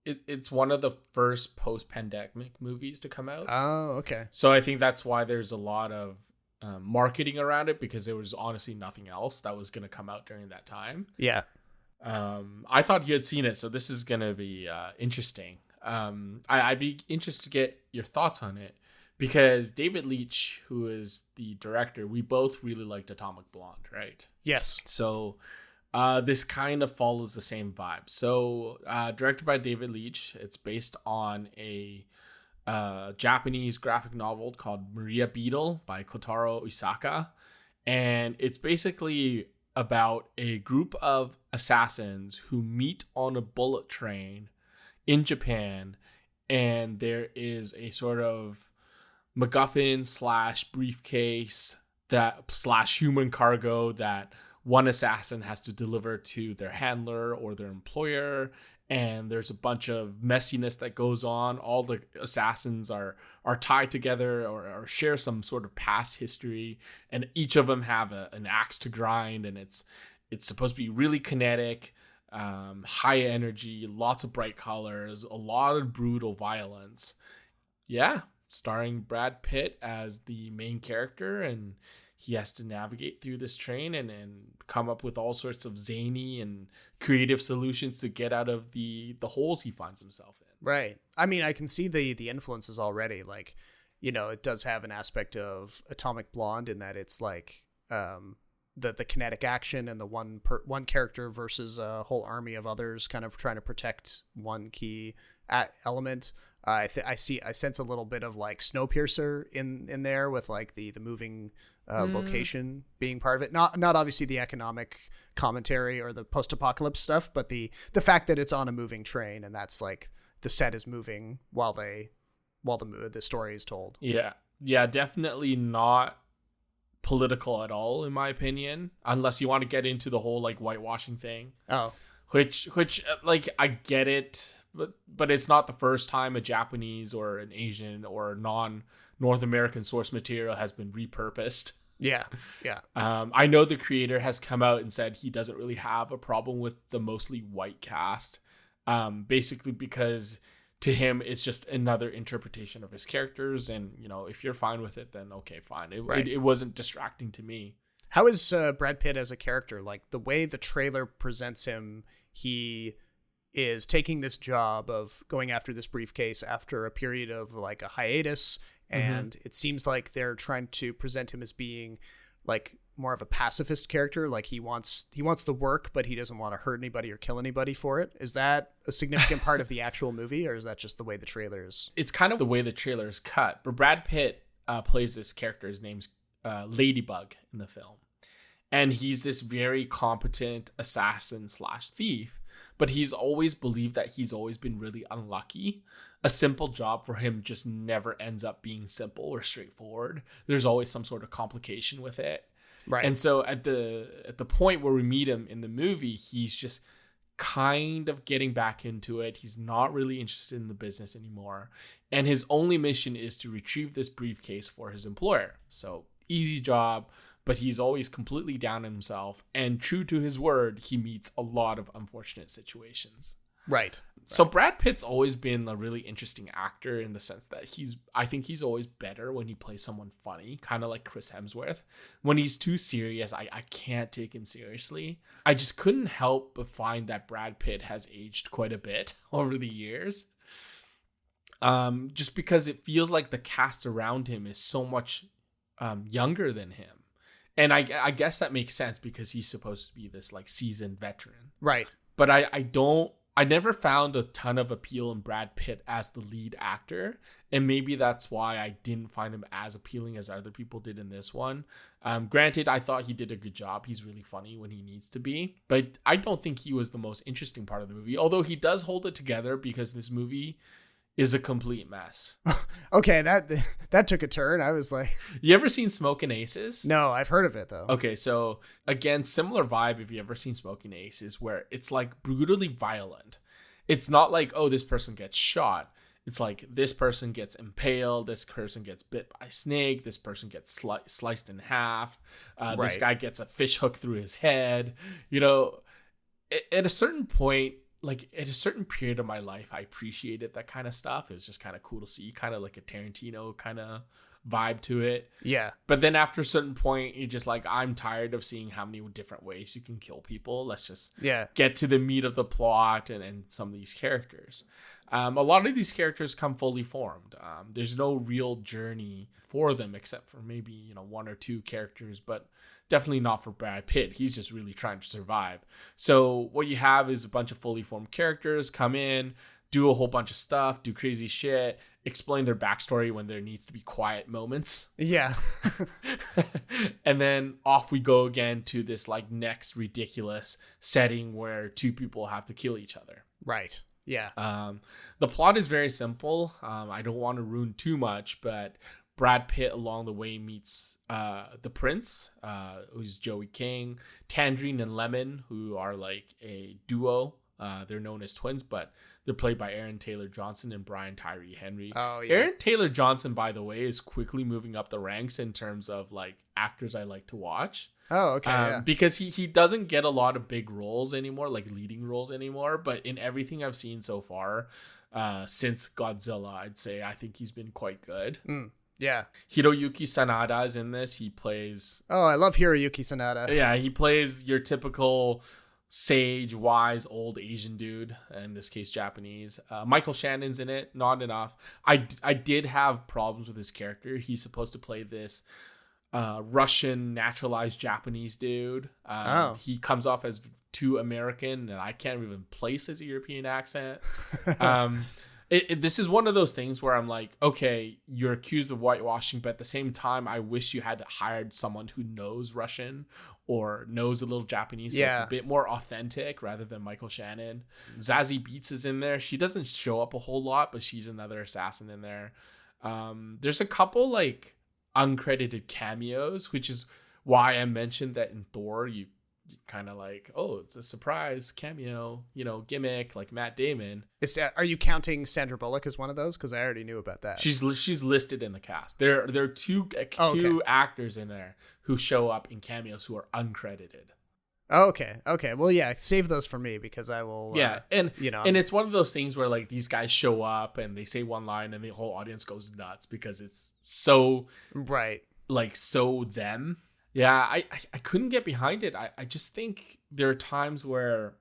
it's one of the first post-pandemic movies to come out. Oh, okay. So I think that's why there's a lot of marketing around it, because there was honestly nothing else that was going to come out during that time. Yeah. I thought you had seen it, so this is going to be interesting. I'd be interested to get your thoughts on it, because David Leitch, who is the director, we both really liked Atomic Blonde, right? Yes. So this kind of follows the same vibe. So directed by David Leitch, it's based on a Japanese graphic novel called Maria Beetle by Kotaro Isaka. And it's basically about a group of assassins who meet on a bullet train in Japan, and there is a sort of MacGuffin / briefcase / human cargo that one assassin has to deliver to their handler or their employer. And there's a bunch of messiness that goes on. All the assassins are tied together or share some sort of past history, and each of them have an axe to grind, and it's supposed to be really kinetic, high energy, lots of bright colors, a lot of brutal violence. Yeah, starring Brad Pitt as the main character, and he has to navigate through this train and come up with all sorts of zany and creative solutions to get out of the holes he finds himself in. Right. I mean, I can see the influences already. Like, you know, it does have an aspect of Atomic Blonde in that it's like the kinetic action and the one character versus a whole army of others kind of trying to protect one key element. I sense a little bit of like Snowpiercer in there with like the moving location being part of it. Not obviously the economic commentary or the post-apocalypse stuff, but the fact that it's on a moving train and that's like the set is moving while the story is told. Yeah, definitely not political at all, in my opinion, unless you want to get into the whole like whitewashing thing. Oh, which like I get it, but it's not the first time a Japanese or an Asian or non-North American source material has been repurposed. Yeah. I know the creator has come out and said he doesn't really have a problem with the mostly white cast, basically because to him it's just another interpretation of his characters, and you know, if you're fine with it, then okay, fine. It wasn't distracting to me. How is Brad Pitt as a character? Like the way the trailer presents him, he is taking this job of going after this briefcase after a period of like a hiatus, and it seems like they're trying to present him as being like more of a pacifist character. Like he wants the work, but he doesn't want to hurt anybody or kill anybody for it. Is that a significant part of the actual movie, or is that just the way the trailer is? It's kind of the way the trailer is cut. But Brad Pitt plays this character. His name's Ladybug in the film. And he's this very competent assassin / thief, but he's always believed that he's always been really unlucky. A simple job for him just never ends up being simple or straightforward. There's always some sort of complication with it. Right. And so at the point where we meet him in the movie, he's just kind of getting back into it. He's not really interested in the business anymore. And his only mission is to retrieve this briefcase for his employer. So easy job, but he's always completely down on himself. And true to his word, he meets a lot of unfortunate situations. Right. So Brad Pitt's always been a really interesting actor in the sense that I think he's always better when he plays someone funny, kind of like Chris Hemsworth. When he's too serious, I can't take him seriously. I just couldn't help but find that Brad Pitt has aged quite a bit over the years. Just because it feels like the cast around him is so much younger than him. And I guess that makes sense because he's supposed to be this like seasoned veteran. Right. But I never found a ton of appeal in Brad Pitt as the lead actor. And maybe that's why I didn't find him as appealing as other people did in this one. Granted, I thought he did a good job. He's really funny when he needs to be. But I don't think he was the most interesting part of the movie. Although he does hold it together because this movie is a complete mess. Okay, that took a turn. I was like... You ever seen Smokin' Aces? No, I've heard of it though. Okay, so again, similar vibe if you ever seen Smokin' Aces, where it's like brutally violent. It's not like, oh, this person gets shot. It's like this person gets impaled, this person gets bit by a snake, this person gets sliced in half, this guy gets a fish hook through his head. You know, at a certain point, like at a certain period of my life, I appreciated that kind of stuff. It was just kind of cool to see, kind of like a Tarantino kind of vibe to it. Yeah. But then after a certain point, you're just like, I'm tired of seeing how many different ways you can kill people. Let's just get to the meat of the plot and some of these characters. A lot of these characters come fully formed. There's no real journey for them except for maybe, one or two characters, but definitely not for Brad Pitt. He's just really trying to survive. So what you have is a bunch of fully formed characters come in, do a whole bunch of stuff, do crazy shit, explain their backstory when there needs to be quiet moments. Yeah. And then off we go again to this like next ridiculous setting where two people have to kill each other. Right. Yeah. The plot is very simple. I don't want to ruin too much, but Brad Pitt along the way meets the prince, who's Joey King, Tangerine and Lemon, who are like a duo. They're known as twins, but they're played by Aaron Taylor Johnson and Brian Tyree Henry. Oh, yeah. Aaron Taylor Johnson, by the way, is quickly moving up the ranks in terms of like actors I like to watch. Oh, okay. Yeah. Because he doesn't get a lot of big roles anymore, like leading roles anymore. But in everything I've seen so far, since Godzilla, I'd say I think he's been quite good. Yeah. Hiroyuki Sanada is in this. He plays... Oh, I love Hiroyuki Sanada. Yeah, he plays your typical sage, wise, old Asian dude. In this case, Japanese. Michael Shannon's in it. Not enough. I did have problems with his character. He's supposed to play this Russian naturalized Japanese dude. He comes off as too American, and I can't even place his European accent. This is one of those things where I'm like, okay, you're accused of whitewashing, but at the same time, I wish you had hired someone who knows Russian or knows a little Japanese, so it's a bit more authentic rather than Michael Shannon. Zazie Beetz is in there. She doesn't show up a whole lot, but she's another assassin in there. There's a couple like uncredited cameos, which is why I mentioned that in Thor, you kind of like, oh, it's a surprise cameo, gimmick like Matt Damon. Are you counting Sandra Bullock as one of those? Because I already knew about that. She's listed in the cast. There are two actors in there who show up in cameos who are uncredited. Okay. Well, yeah, save those for me because I will. Yeah, and it's one of those things where like these guys show up and they say one line and the whole audience goes nuts because it's so like so them. Yeah, I couldn't get behind it. I just think there are times where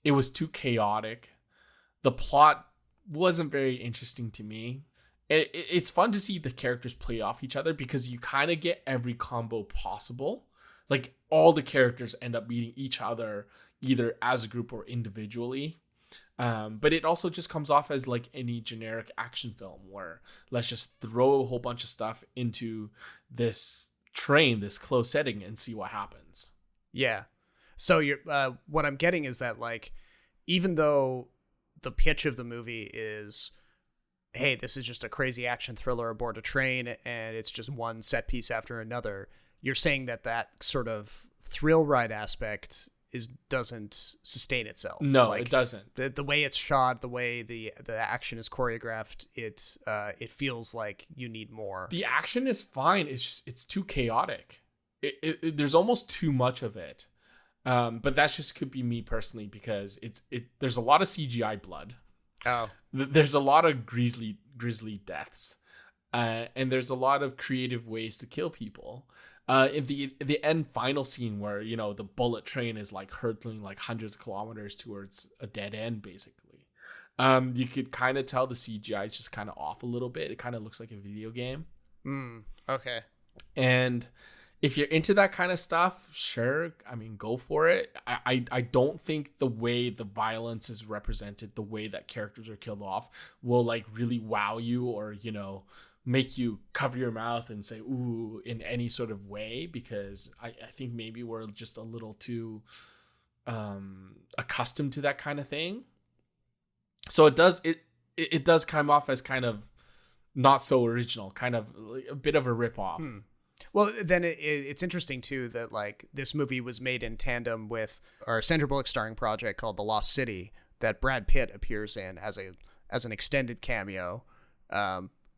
it was too chaotic. The plot wasn't very interesting to me. It's fun to see the characters play off each other because you kind of get every combo possible. Like all the characters end up meeting each other either as a group or individually. But it also just comes off as like any generic action film where let's just throw a whole bunch of stuff into this this closed setting and see what happens. Yeah. So you're what I'm getting is that like even though the pitch of the movie is, hey, this is just a crazy action thriller aboard a train and it's just one set piece after another, you're saying that sort of thrill ride aspect doesn't sustain itself. No, like, it doesn't. The way it's shot, the way the action is choreographed, it feels like you need more. The action is fine. It's just it's too chaotic. There's almost too much of it. But that just could be me personally because there's a lot of CGI blood. Oh, there's a lot of grisly deaths, and there's a lot of creative ways to kill people. In the end final scene where the bullet train is like hurtling like hundreds of kilometers towards a dead end, basically, you could kind of tell the CGI is just kind of off a little bit. It kind of looks like a video game. Okay. And if you're into that kind of stuff, sure, I mean, go for it. I don't think the way the violence is represented, the way that characters are killed off, will like really wow you or make you cover your mouth and say ooh in any sort of way, because I think maybe we're just a little too accustomed to that kind of thing. So it does come off as kind of not so original, kind of like a bit of a ripoff. Well, then it's interesting too that like this movie was made in tandem with our Sandra Bullock starring project called The Lost City that Brad Pitt appears in as an extended cameo.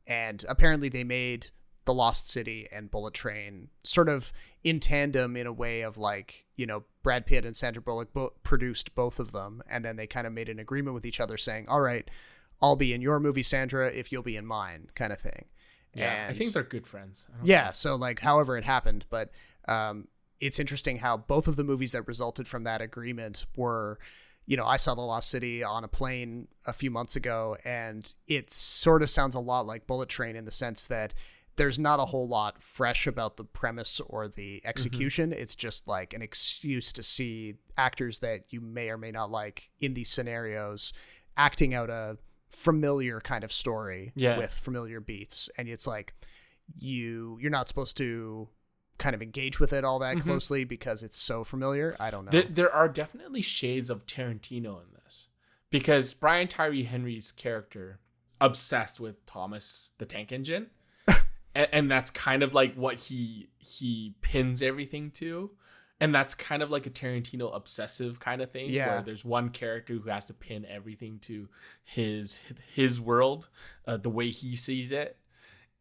And apparently they made The Lost City and Bullet Train sort of in tandem in a way of like, Brad Pitt and Sandra Bullock produced both of them. And then they kind of made an agreement with each other saying, all right, I'll be in your movie, Sandra, if you'll be in mine, kind of thing. Yeah, and I think they're good friends. So like however it happened, but it's interesting how both of the movies that resulted from that agreement were, I saw The Lost City on a plane a few months ago, and it sort of sounds a lot like Bullet Train in the sense that there's not a whole lot fresh about the premise or the execution. It's just like an excuse to see actors that you may or may not like in these scenarios acting out a familiar kind of story with familiar beats. And it's like you're not supposed to kind of engage with it all that closely because it's so familiar. I don't know. There are definitely shades of Tarantino in this because Brian Tyree Henry's character obsessed with Thomas the Tank Engine. and that's kind of like what he pins everything to. And that's kind of like a Tarantino obsessive kind of thing where there's one character who has to pin everything to his world, the way he sees it.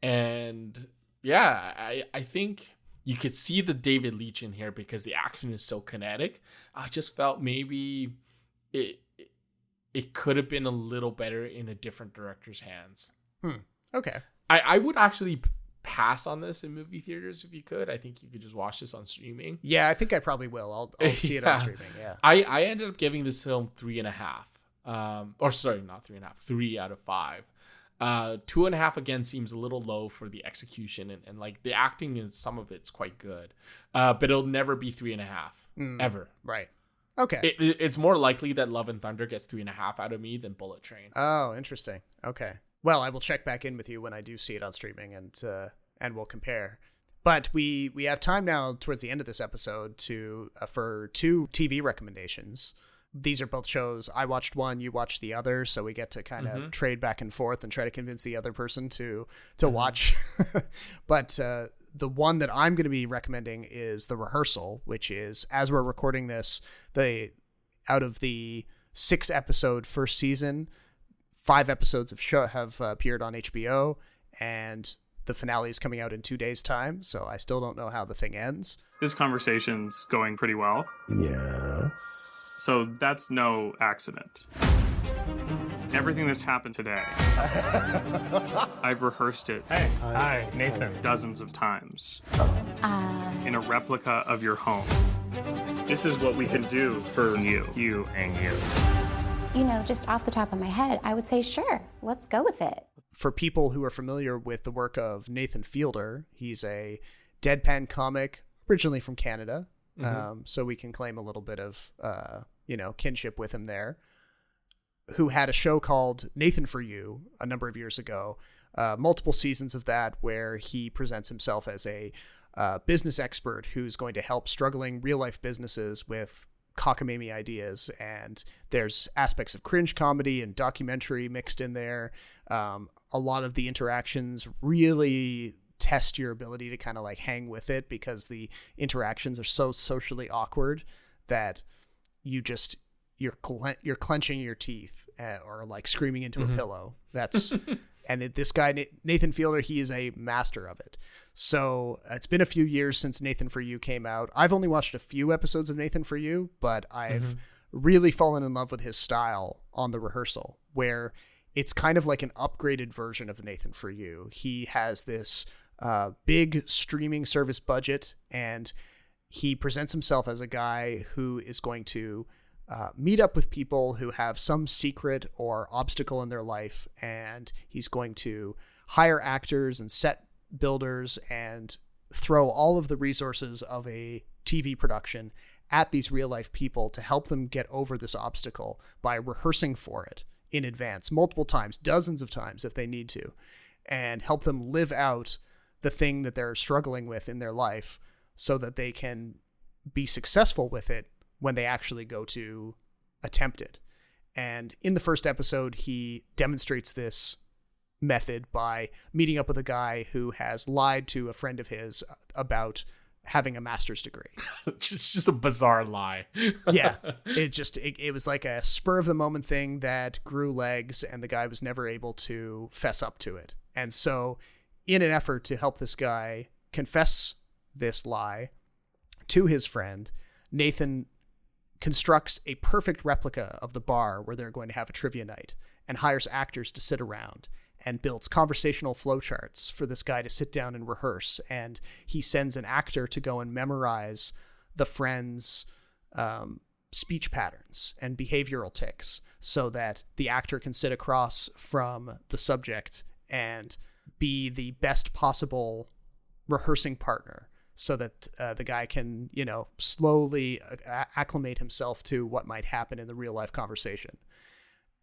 And yeah, I think you could see the David Leitch in here because the action is so kinetic. I just felt maybe it could have been a little better in a different director's hands. Okay. I would actually pass on this in movie theaters if you could. I think you could just watch this on streaming. Yeah, I think I probably will. I'll see it on streaming. Yeah. I ended up giving this film 3.5. Or sorry, not 3.5. 3 out of 5. 2.5 again seems a little low for the execution, and like the acting is some of it's quite good, but it'll never be 3.5 ever. Right. Okay. It's more likely that Love and Thunder gets 3.5 out of me than Bullet Train. Oh, interesting. Okay. Well, I will check back in with you when I do see it on streaming, and we'll compare. But we have time now towards the end of this episode for 2 TV recommendations. These are both shows. I watched one, you watched the other, so we get to kind of trade back and forth and try to convince the other person to watch. But the one that I'm going to be recommending is The Rehearsal, which is, as we're recording this, out of the 6-episode first season, 5 episodes of show have appeared on HBO, and the finale is coming out in 2 days' time, so I still don't know how the thing ends. This conversation's going pretty well. Yes. So that's no accident. Everything that's happened today, I've rehearsed it. Hey, hi, Nathan. Dozens of times. In a replica of your home. This is what we can do for you and you. You know, just off the top of my head, I would say, sure, let's go with it. For people who are familiar with the work of Nathan Fielder, he's a deadpan comic originally from Canada. So we can claim a little bit of, kinship with him there, who had a show called Nathan for You a number of years ago, multiple seasons of that, where he presents himself as a business expert who's going to help struggling real life businesses with cockamamie ideas. And there's aspects of cringe comedy and documentary mixed in there. A lot of the interactions really test your ability to kind of like hang with it, because the interactions are so socially awkward that you're clenching your teeth or like screaming into a pillow. That's and this guy Nathan Fielder, he is a master of it. So it's been a few years since Nathan for You came out. I've only watched a few episodes of Nathan for You, but I've really fallen in love with his style on The Rehearsal, where it's kind of like an upgraded version of Nathan for You. He has this big streaming service budget, and he presents himself as a guy who is going to meet up with people who have some secret or obstacle in their life, and he's going to hire actors and set builders and throw all of the resources of a TV production at these real life people to help them get over this obstacle by rehearsing for it in advance, multiple times, dozens of times if they need to, and help them live out the thing that they're struggling with in their life so that they can be successful with it when they actually go to attempt it. And in the first episode, he demonstrates this method by meeting up with a guy who has lied to a friend of his about having a master's degree. just a bizarre lie. Yeah. It was like a spur of the moment thing that grew legs, and the guy was never able to fess up to it. And so in an effort to help this guy confess this lie to his friend, Nathan constructs a perfect replica of the bar where they're going to have a trivia night, and hires actors to sit around, and builds conversational flowcharts for this guy to sit down and rehearse. And he sends an actor to go and memorize the friend's speech patterns and behavioral tics so that the actor can sit across from the subject and be the best possible rehearsing partner, so that the guy can, slowly acclimate himself to what might happen in the real life conversation.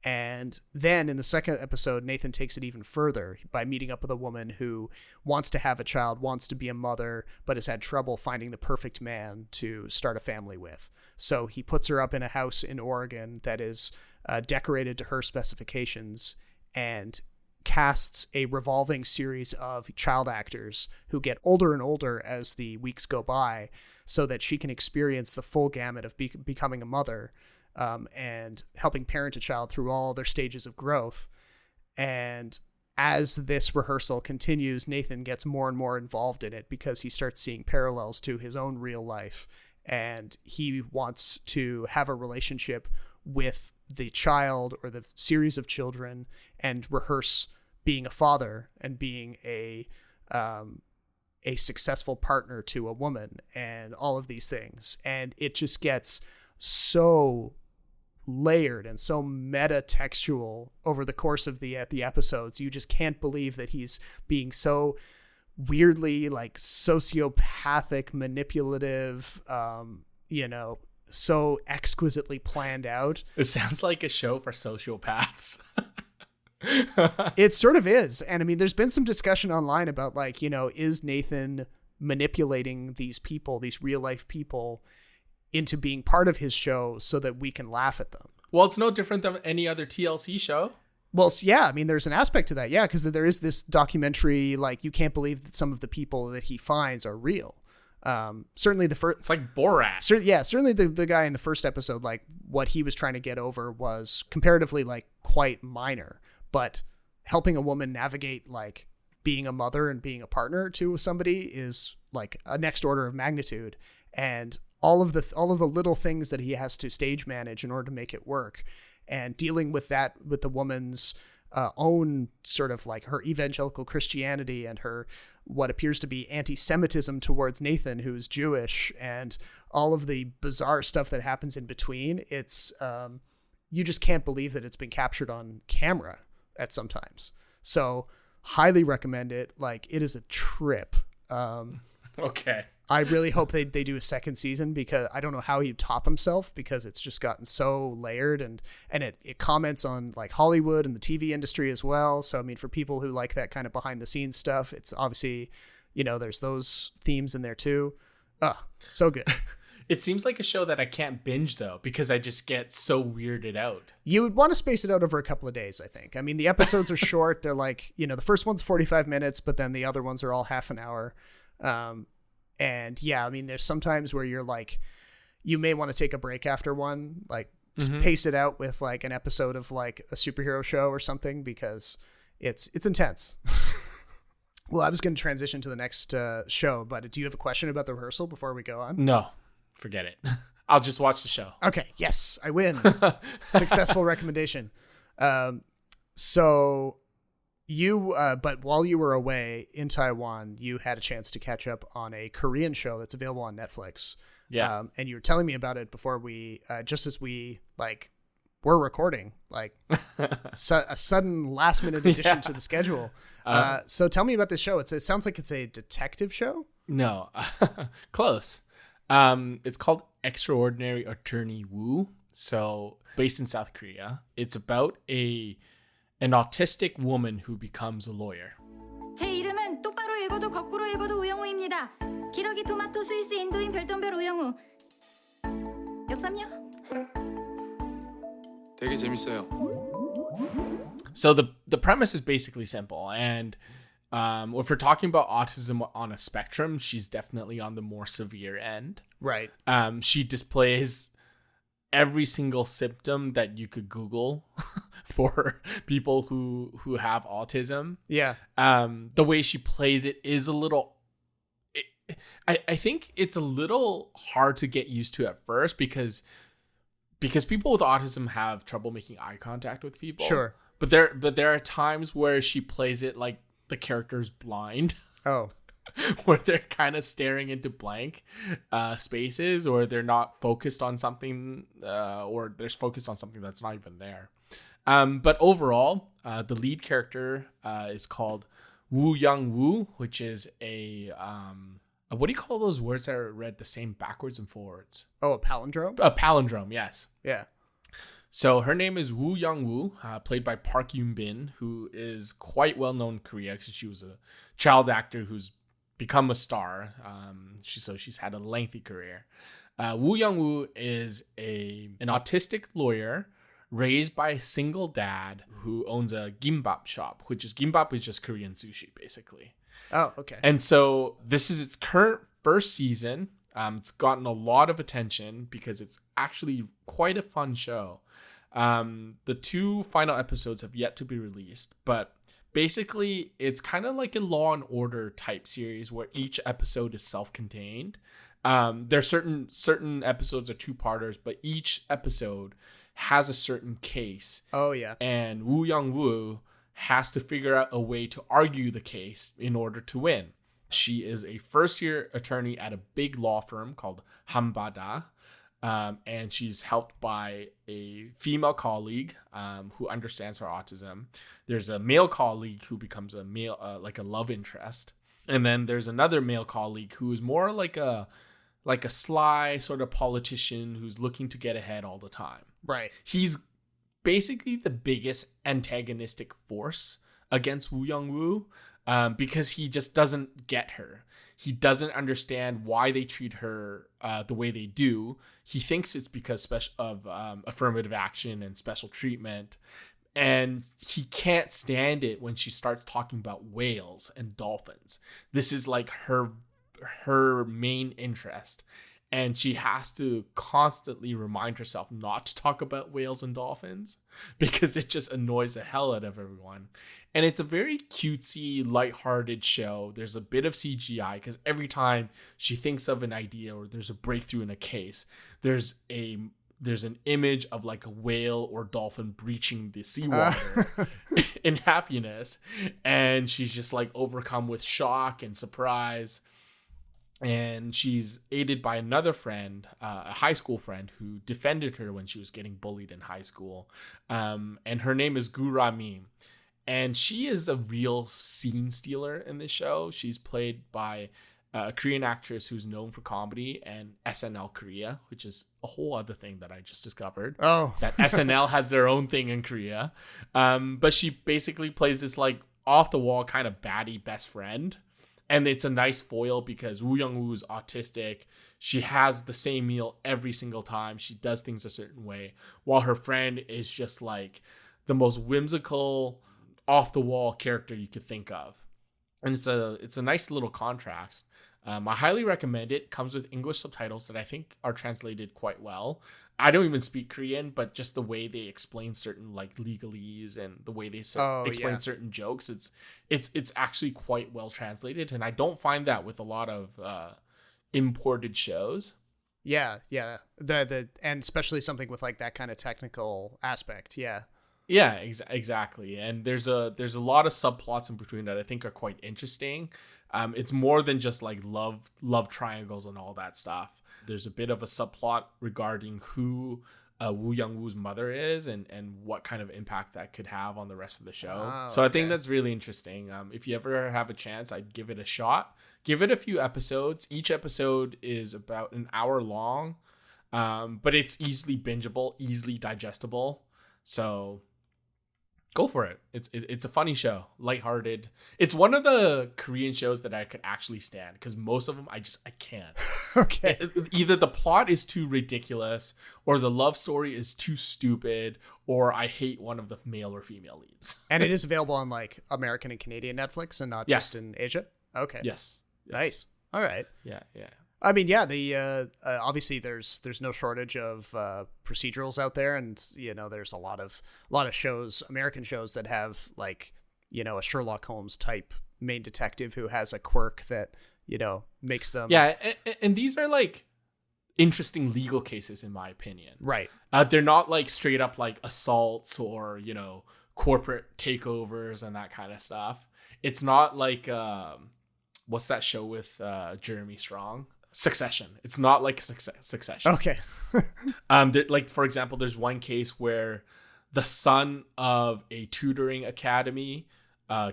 And then in the second episode, Nathan takes it even further by meeting up with a woman who wants to have a child, wants to be a mother, but has had trouble finding the perfect man to start a family with. So he puts her up in a house in Oregon that is decorated to her specifications, and casts a revolving series of child actors who get older and older as the weeks go by, so that she can experience the full gamut of becoming a mother, and helping parent a child through all their stages of growth. And as this rehearsal continues, Nathan gets more and more involved in it because he starts seeing parallels to his own real life, and he wants to have a relationship with the child or the series of children and rehearse being a father and being a successful partner to a woman and all of these things. And it just gets so layered and so meta-textual over the course of the episodes. You just can't believe that he's being so weirdly like sociopathic, manipulative, so exquisitely planned out. It sounds like a show for sociopaths. It sort of is. And I mean, there's been some discussion online about like, is Nathan manipulating these people, these real life people, into being part of his show so that we can laugh at them? Well, it's no different than any other TLC show. Well, yeah, I mean, there's an aspect to that. Yeah, because there is this documentary, like, you can't believe that some of the people that he finds are real. Certainly the first... It's like Borat. Certainly the guy in the first episode, like, what he was trying to get over was comparatively, like, quite minor. But helping a woman navigate, like, being a mother and being a partner to somebody is, like, a next order of magnitude. And all of the little things that he has to stage manage in order to make it work, and dealing with that, with the woman's own sort of like her evangelical Christianity and her what appears to be anti-Semitism towards Nathan, who's Jewish, and all of the bizarre stuff that happens in between. It's you just can't believe that it's been captured on camera at sometimes. So highly recommend it. Like, it is a trip. Okay. I really hope they do a second season, because I don't know how he'd top himself, because it's just gotten so layered, and it comments on like Hollywood and the TV industry as well. So, I mean, for people who like that kind of behind the scenes stuff, it's obviously, there's those themes in there too. So good. It seems like a show that I can't binge though, because I just get so weirded out. You would want to space it out over a couple of days, I think. I mean, the episodes are short. They're like, the first one's 45 minutes, but then the other ones are all half an hour. And yeah, I mean, there's sometimes where you're like, you may want to take a break after one, like pace it out with like an episode of like a superhero show or something, because it's intense. Well, I was going to transition to the next show, but do you have a question about the rehearsal before we go on? No, forget it. I'll just watch the show. Okay. Yes, I win. Successful recommendation. So you, but while you were away in Taiwan, you had a chance to catch up on a Korean show that's available on Netflix. Yeah. And you were telling me about it before we, just as we like were recording, like a sudden last minute addition to the schedule. So tell me about this show. It sounds like it's a detective show. No, close. It's called Extraordinary Attorney Woo. So based in South Korea, it's about an autistic woman who becomes a lawyer. 제 이름은 똑바로 읽어도 거꾸로 읽어도 우영우입니다. 기러기 토마토 스위스 인도인 별똥별 우영우. 역삼요? 되게 재밌어요. So the premise is basically simple, and if we're talking about autism on a spectrum, she's definitely on the more severe end. Right. She displays every single symptom that you could Google for people who have autism. Yeah. The way she plays it is a little... I think it's a little hard to get used to at first, because people with autism have trouble making eye contact with people. Sure. But there are times where she plays it like the character's blind. Oh. Where they're kind of staring into blank spaces, or they're not focused on something, or they're focused on something that's not even there. But overall, the lead character is called Woo Young Woo, which is a what do you call those words that are read the same backwards and forwards? Oh, a palindrome? A palindrome, yes. Yeah. So her name is Woo Young Woo, played by Park Yoon Bin, who is quite well known in Korea because she was a child actor who's become a star. She's had a lengthy career. Woo Young Woo is an autistic lawyer raised by a single dad who owns a gimbap shop, gimbap is just Korean sushi, basically. Oh, okay. And so this is its current first season. It's gotten a lot of attention because it's actually quite a fun show. The 2 final episodes have yet to be released, but basically it's kind of like a Law and Order type series where each episode is self-contained. There's certain episodes are 2-parters, but each episode has a certain case. Oh yeah. And Woo Young Woo has to figure out a way to argue the case in order to win. She is a first-year attorney at a big law firm called Hambada. and she's helped by a female colleague who understands her autism. There's a male colleague who becomes a male, like a love interest. And then there's another male colleague who is more like a sly sort of politician who's looking to get ahead all the time. Right. He's basically the biggest antagonistic force against Woo Young-woo because he just doesn't get her. He doesn't understand why they treat her the way they do. He thinks it's because of affirmative action and special treatment. And he can't stand it when she starts talking about whales and dolphins. This is like her main interest. And she has to constantly remind herself not to talk about whales and dolphins because it just annoys the hell out of everyone. And it's a very cutesy, lighthearted show. There's a bit of CGI because every time she thinks of an idea or there's a breakthrough in a case, there's an image of like a whale or dolphin breaching the seawater in happiness. And she's just like overcome with shock and surprise. And she's aided by another friend, a high school friend who defended her when she was getting bullied in high school. And her name is Gura Min. And she is a real scene stealer in this show. She's played by a Korean actress who's known for comedy and SNL Korea, which is a whole other thing that I just discovered. Oh. That SNL has their own thing in Korea. But she basically plays this like off-the-wall kind of baddie best friend. And it's a nice foil because Woo Young-woo is autistic. She has the same meal every single time. She does things a certain way. While her friend is just like the most whimsical, off-the-wall character you could think of. And it's a nice little contrast. I highly recommend it. Comes with English subtitles that I think are translated quite well. I don't even speak Korean, but just the way they explain certain like legalese and the way they explain certain jokes, it's actually quite well translated, and I don't find that with a lot of imported shows. Yeah. The and especially something with like that kind of technical aspect. Yeah. Yeah, exactly. And there's a lot of subplots in between that I think are quite interesting. It's more than just like love triangles and all that stuff. There's a bit of a subplot regarding who Woo Young-woo's mother is and what kind of impact that could have on the rest of the show. So I think that's really interesting. If you ever have a chance, I'd give it a shot. Give it a few episodes. Each episode is about an hour long, but it's easily bingeable, easily digestible. So go for it. It's a funny show, lighthearted. It's one of the Korean shows that I could actually stand because most of them I can't. Okay. Either the plot is too ridiculous, or the love story is too stupid, or I hate one of the male or female leads. And it is available on like American and Canadian Netflix and not just in Asia. Okay. Yes. Nice. All right. Yeah. I mean, yeah, the obviously there's no shortage of procedurals out there, and there's a lot of shows, American shows that have like a Sherlock Holmes type main detective who has a quirk that makes them and these are like interesting legal cases in my opinion. Right. They're not like straight up like assaults or corporate takeovers and that kind of stuff. It's not like what's that show with Jeremy Strong? Succession. It's not like Succession. Okay. Like for example, there's one case where the son of a tutoring academy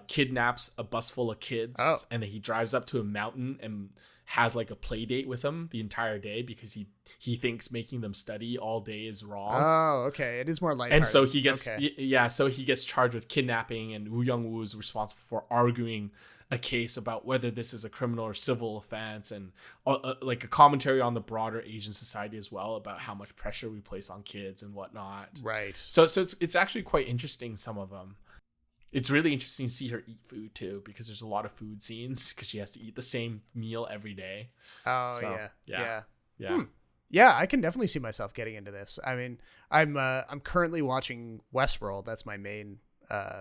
kidnaps a bus full of kids, and then he drives up to a mountain and has like a play date with them the entire day because he thinks making them study all day is wrong. Oh, okay. It is more lighthearted. And so he gets so he gets charged with kidnapping, and Woo Young-woo is responsible for arguing a case about whether this is a criminal or civil offense, and like a commentary on the broader Asian society as well about how much pressure we place on kids and whatnot. Right. So it's actually quite interesting, some of them. It's really interesting to see her eat food too, because there's a lot of food scenes because she has to eat the same meal every day. Oh, so, yeah. Yeah, I can definitely see myself getting into this. I mean, I'm currently watching Westworld. That's my main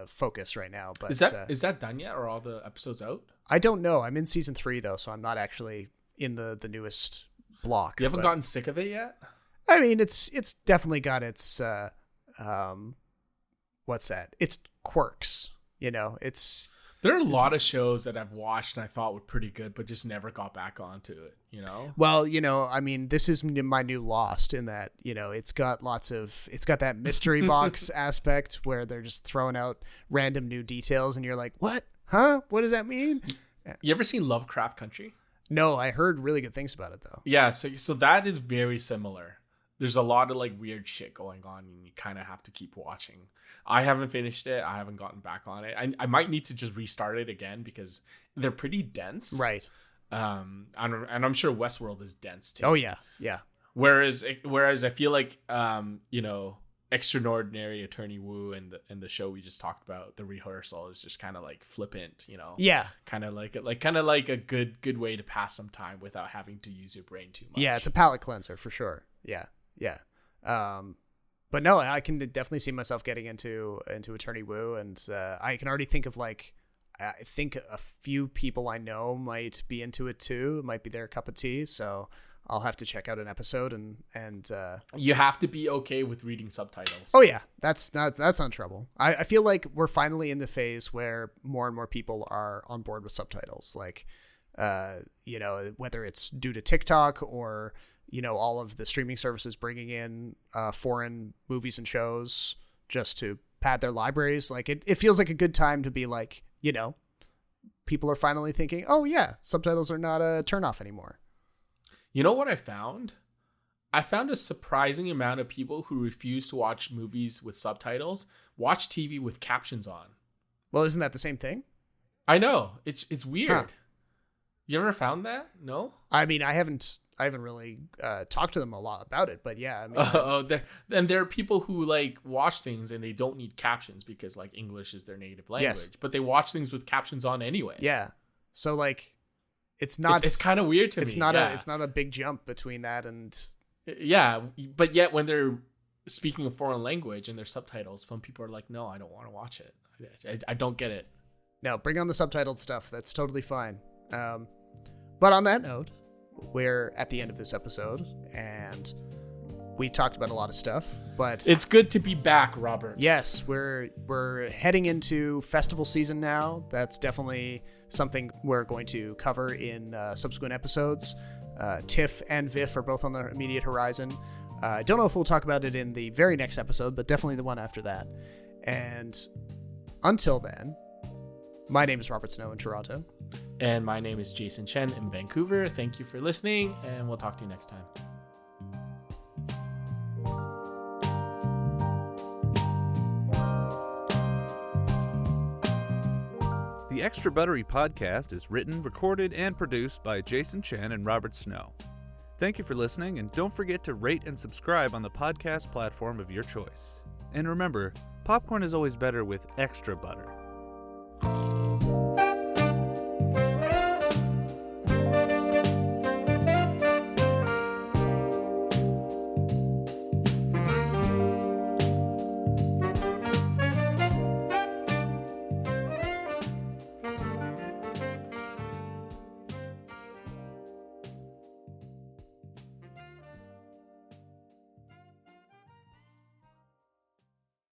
focus right now. But is that done yet, or are all the episodes out? I don't know. I'm in season 3 though, so I'm not actually in the newest block. You haven't gotten sick of it yet? I mean, it's definitely got its what's that? It's quirks. It's There are a lot of shows that I've watched and I thought were pretty good, but just never got back onto it, Well, I mean, this is my new Lost in that, it's got that mystery box aspect where they're just throwing out random new details and you're like, what? Huh? What does that mean? You ever seen Lovecraft Country? No, I heard really good things about it though. Yeah, so that is very similar. There's a lot of like weird shit going on and you kind of have to keep watching. I haven't finished it. I haven't gotten back on it. I might need to just restart it again because they're pretty dense. Right. And I'm sure Westworld is dense too. Oh yeah. Yeah. Whereas I feel like, Extraordinary Attorney Woo and the show we just talked about, the rehearsal, is just kind of like flippant, Yeah. Kind of like a good way to pass some time without having to use your brain too much. Yeah, it's a palate cleanser for sure. Yeah. Yeah. But no, I can definitely see myself getting into Attorney Woo, and I can already think of I think a few people I know might be into it too. It might be their cup of tea, so I'll have to check out an episode and you have to be okay with reading subtitles. Oh yeah, that's not trouble. I feel like we're finally in the phase where more and more people are on board with subtitles, whether it's due to TikTok or all of the streaming services bringing in foreign movies and shows just to pad their libraries. Like it feels like a good time to be like, people are finally thinking, oh yeah, subtitles are not a turnoff anymore. You know what I found? I found a surprising amount of people who refuse to watch movies with subtitles watch TV with captions on. Well, isn't that the same thing? I know. It's weird. Huh. You ever found that? No? I mean, I haven't really talked to them a lot about it, but yeah. I mean, there are people who watch things and they don't need captions because English is their native language, yes. But they watch things with captions on anyway. Yeah. So it's not. It's kind of weird to me. It's not a big jump between that and. Yeah, but yet when they're speaking a foreign language and there's subtitles, some people are like, no, I don't want to watch it. I don't get it. No, bring on the subtitled stuff. That's totally fine. But on that note, we're at the end of this episode and we talked about a lot of stuff, but it's good to be back, Robert. Yes, we're heading into festival season now. That's definitely something we're going to cover in subsequent episodes. TIFF and VIFF are both on the immediate horizon. I don't know if we'll talk about it in the very next episode, but definitely the one after that. And until then, my name is Robert Snow in Toronto. And my name is Jason Chen in Vancouver. Thank you for listening, and we'll talk to you next time. The Extra Buttery Podcast is written, recorded, and produced by Jason Chen and Robert Snow. Thank you for listening, and don't forget to rate and subscribe on the podcast platform of your choice. And remember, popcorn is always better with extra butter.